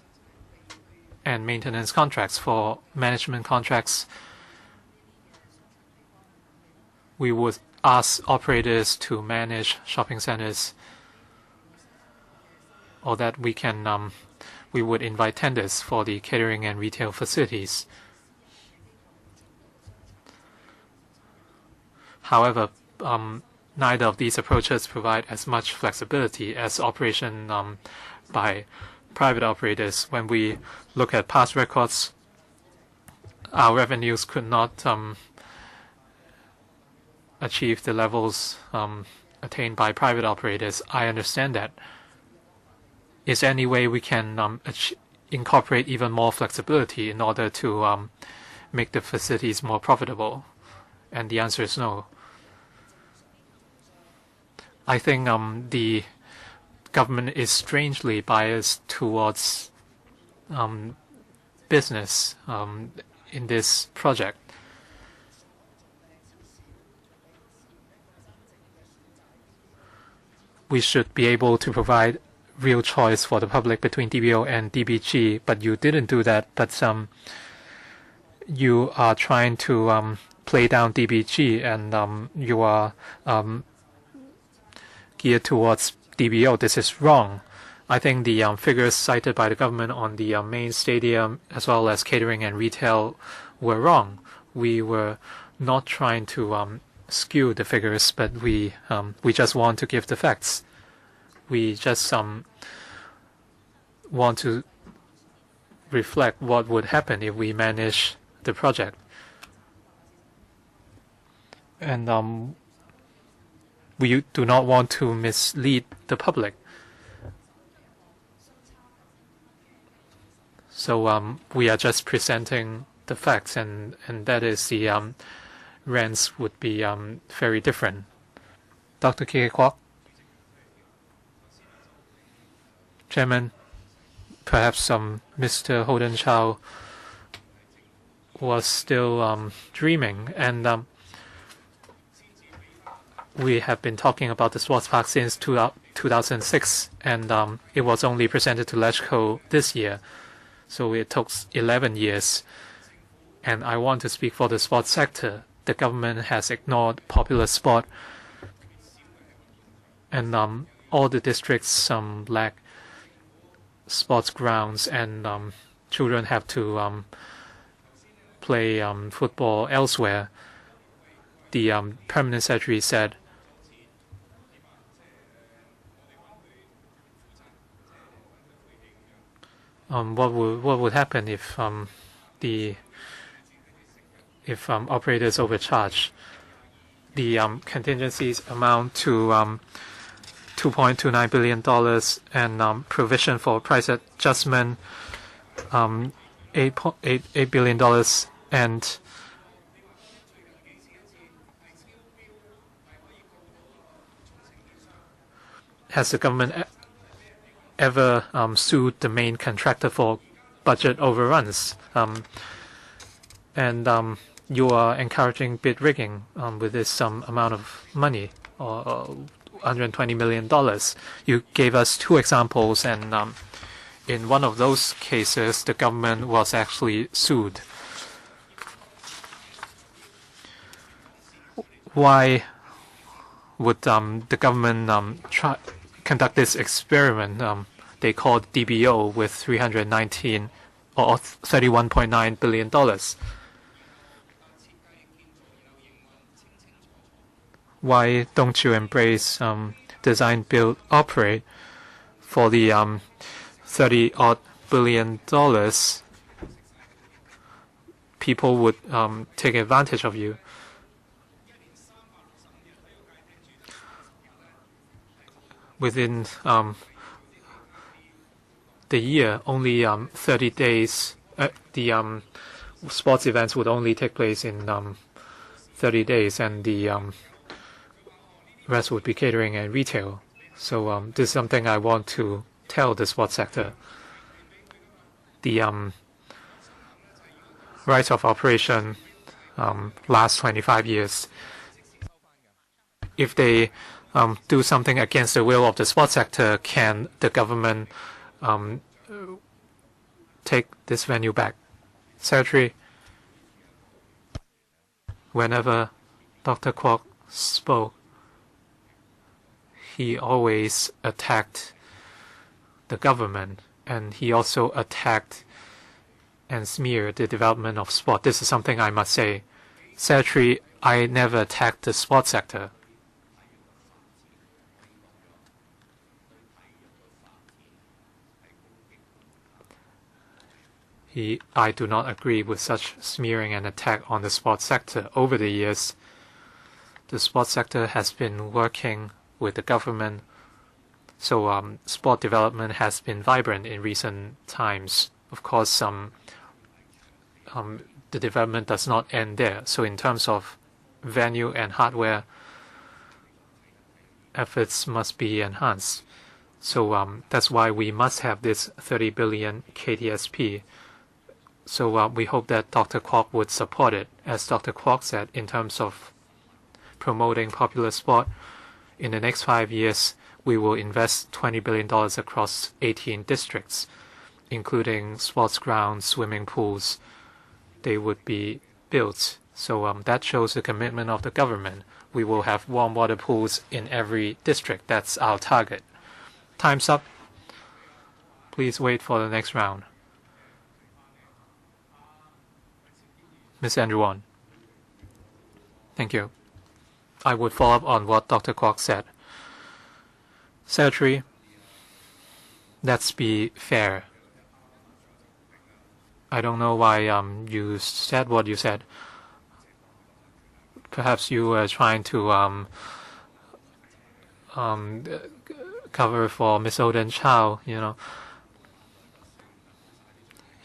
[SPEAKER 5] and maintenance contracts. For management contracts, we would ask operators to manage shopping centers, or that we can we would invite tenders for the catering and retail facilities. However, neither of these approaches provide as much flexibility as operation by private operators. When we look at past records, our revenues could not achieve the levels attained by private operators. I understand that. Is there any way we can incorporate even more flexibility in order to make the facilities more profitable? And the answer is no. I think the government is strangely biased towards business in this project. We should be able to provide real choice for the public between DBO and DBG, but you didn't do that. But you are trying to play down DBG, and you are geared towards DBO. This is wrong. I think the figures cited by the government on the main stadium as well as catering and retail were wrong. We were not trying to skew the figures, but we just want to give the facts. We just want to reflect what would happen if we manage the project. And we do not want to mislead the public. So we are just presenting the facts, and that is the rents would be very different. Dr. K. Kwok? Chairman, perhaps Mr. Holden Chow was still dreaming, and we have been talking about the sports park since 2006, and it was only presented to LegCo this year, so it took 11 years. And I want to speak for the sports sector. The government has ignored popular sport, and all the districts lack sports grounds, and children have to play football elsewhere. The permanent secretary said what would happen if operators overcharge. The contingencies amount to $2.29 billion, and provision for price adjustment $8 billion, and has the government ever sued the main contractor for budget overruns? And you are encouraging bid rigging with this amount of money, or $120 million. You gave us two examples, and in one of those cases, the government was actually sued. Why would the government conduct this experiment they called DBO with $31.9 billion? Why don't you embrace design, build, operate for the $30-odd billion? People would take advantage of you. Within the year, only 30 days, the sports events would only take place in 30 days, and the rest would be catering and retail. So this is something I want to tell the sports sector. The rights of operation last 25 years. If they do something against the will of the sports sector, can the government take this venue back? Secretary, whenever Dr. Kwok spoke, he always attacked the government, and he also attacked and smeared the development of sport. This is something I must say. Secretary, I never attacked the sports sector. I do not agree with such smearing and attack on the sports sector. Over the years, the sports sector has been working with the government, so sport development has been vibrant in recent times. Of course, the development does not end there. So in terms of venue and hardware, efforts must be enhanced. So that's why we must have this 30 billion KTSP. So we hope that Dr. Kwok would support it. As Dr. Kwok said, in terms of promoting popular sport, in the next 5 years, we will invest $20 billion across 18 districts, including sports grounds, swimming pools. They would be built. So that shows the commitment of the government. We will have warm water pools in every district. That's our target. Time's up. Please wait for the next round. Ms. Andrew Won. Thank you. I would follow up on what Dr. Kwok said. Secretary, let's be fair. I don't know why you said what you said. Perhaps you were trying to cover for Miss Oden Chow, you know.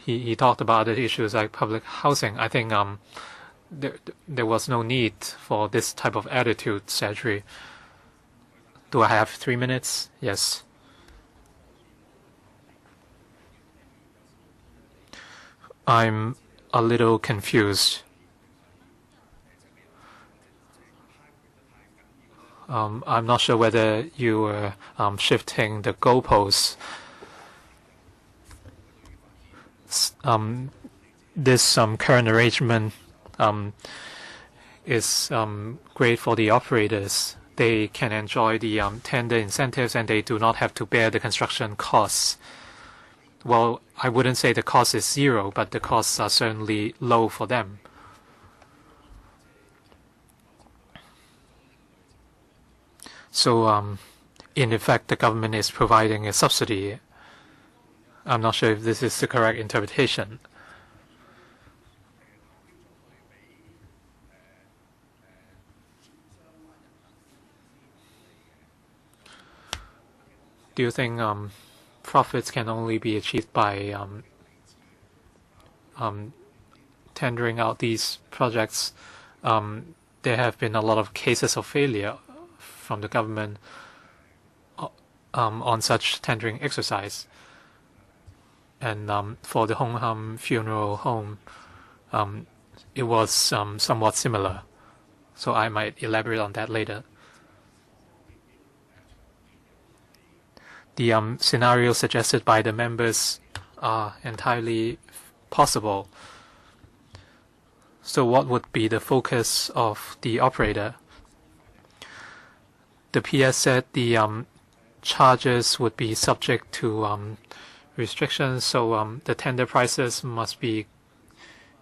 [SPEAKER 5] He talked about the issues like public housing. I think there was no need for this type of attitude, Secretary. Do I have 3 minutes? Yes. I'm a little confused. I'm not sure whether you were shifting the goalposts. This current arrangement is great for the operators. They can enjoy the tender incentives and they do not have to bear the construction costs. Well, I wouldn't say the cost is zero, but the costs are certainly low for them. So, in effect, the government is providing a subsidy. I'm not sure if this is the correct interpretation. Do you think profits can only be achieved by tendering out these projects? There have been a lot of cases of failure from the government on such tendering exercise. And for the Hong Ham Funeral Home, it was somewhat similar. So I might elaborate on that later. The scenarios suggested by the members are entirely possible. So what would be the focus of the operator? The PS said the charges would be subject to restrictions, so the tender prices must be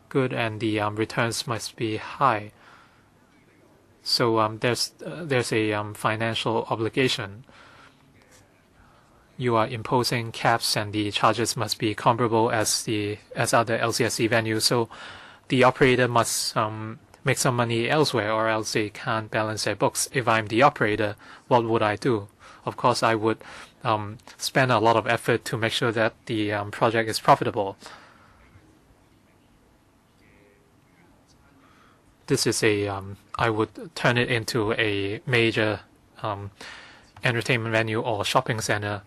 [SPEAKER 5] good and the returns must be high. So there's a financial obligation. You are imposing caps and the charges must be comparable as other LCSC venues. So the operator must make some money elsewhere or else they can't balance their books. If I'm the operator, what would I do? Of course, I would spend a lot of effort to make sure that the project is profitable. This is I would turn it into a major entertainment venue or shopping center.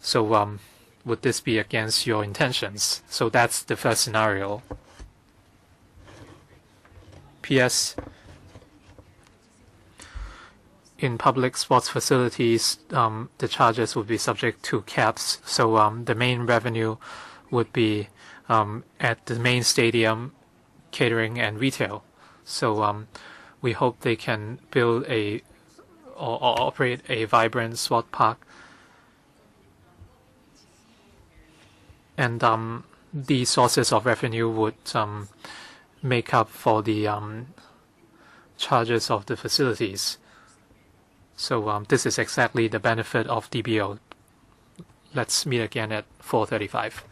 [SPEAKER 5] So would this be against your intentions? So that's the first scenario. PS. In public sports facilities, the charges would be subject to caps. So the main revenue would be at the main stadium, catering and retail. So we hope they can build or operate a vibrant sport park. And the sources of revenue would make up for the charges of the facilities. So this is exactly the benefit of DBO. Let's meet again at 4:35.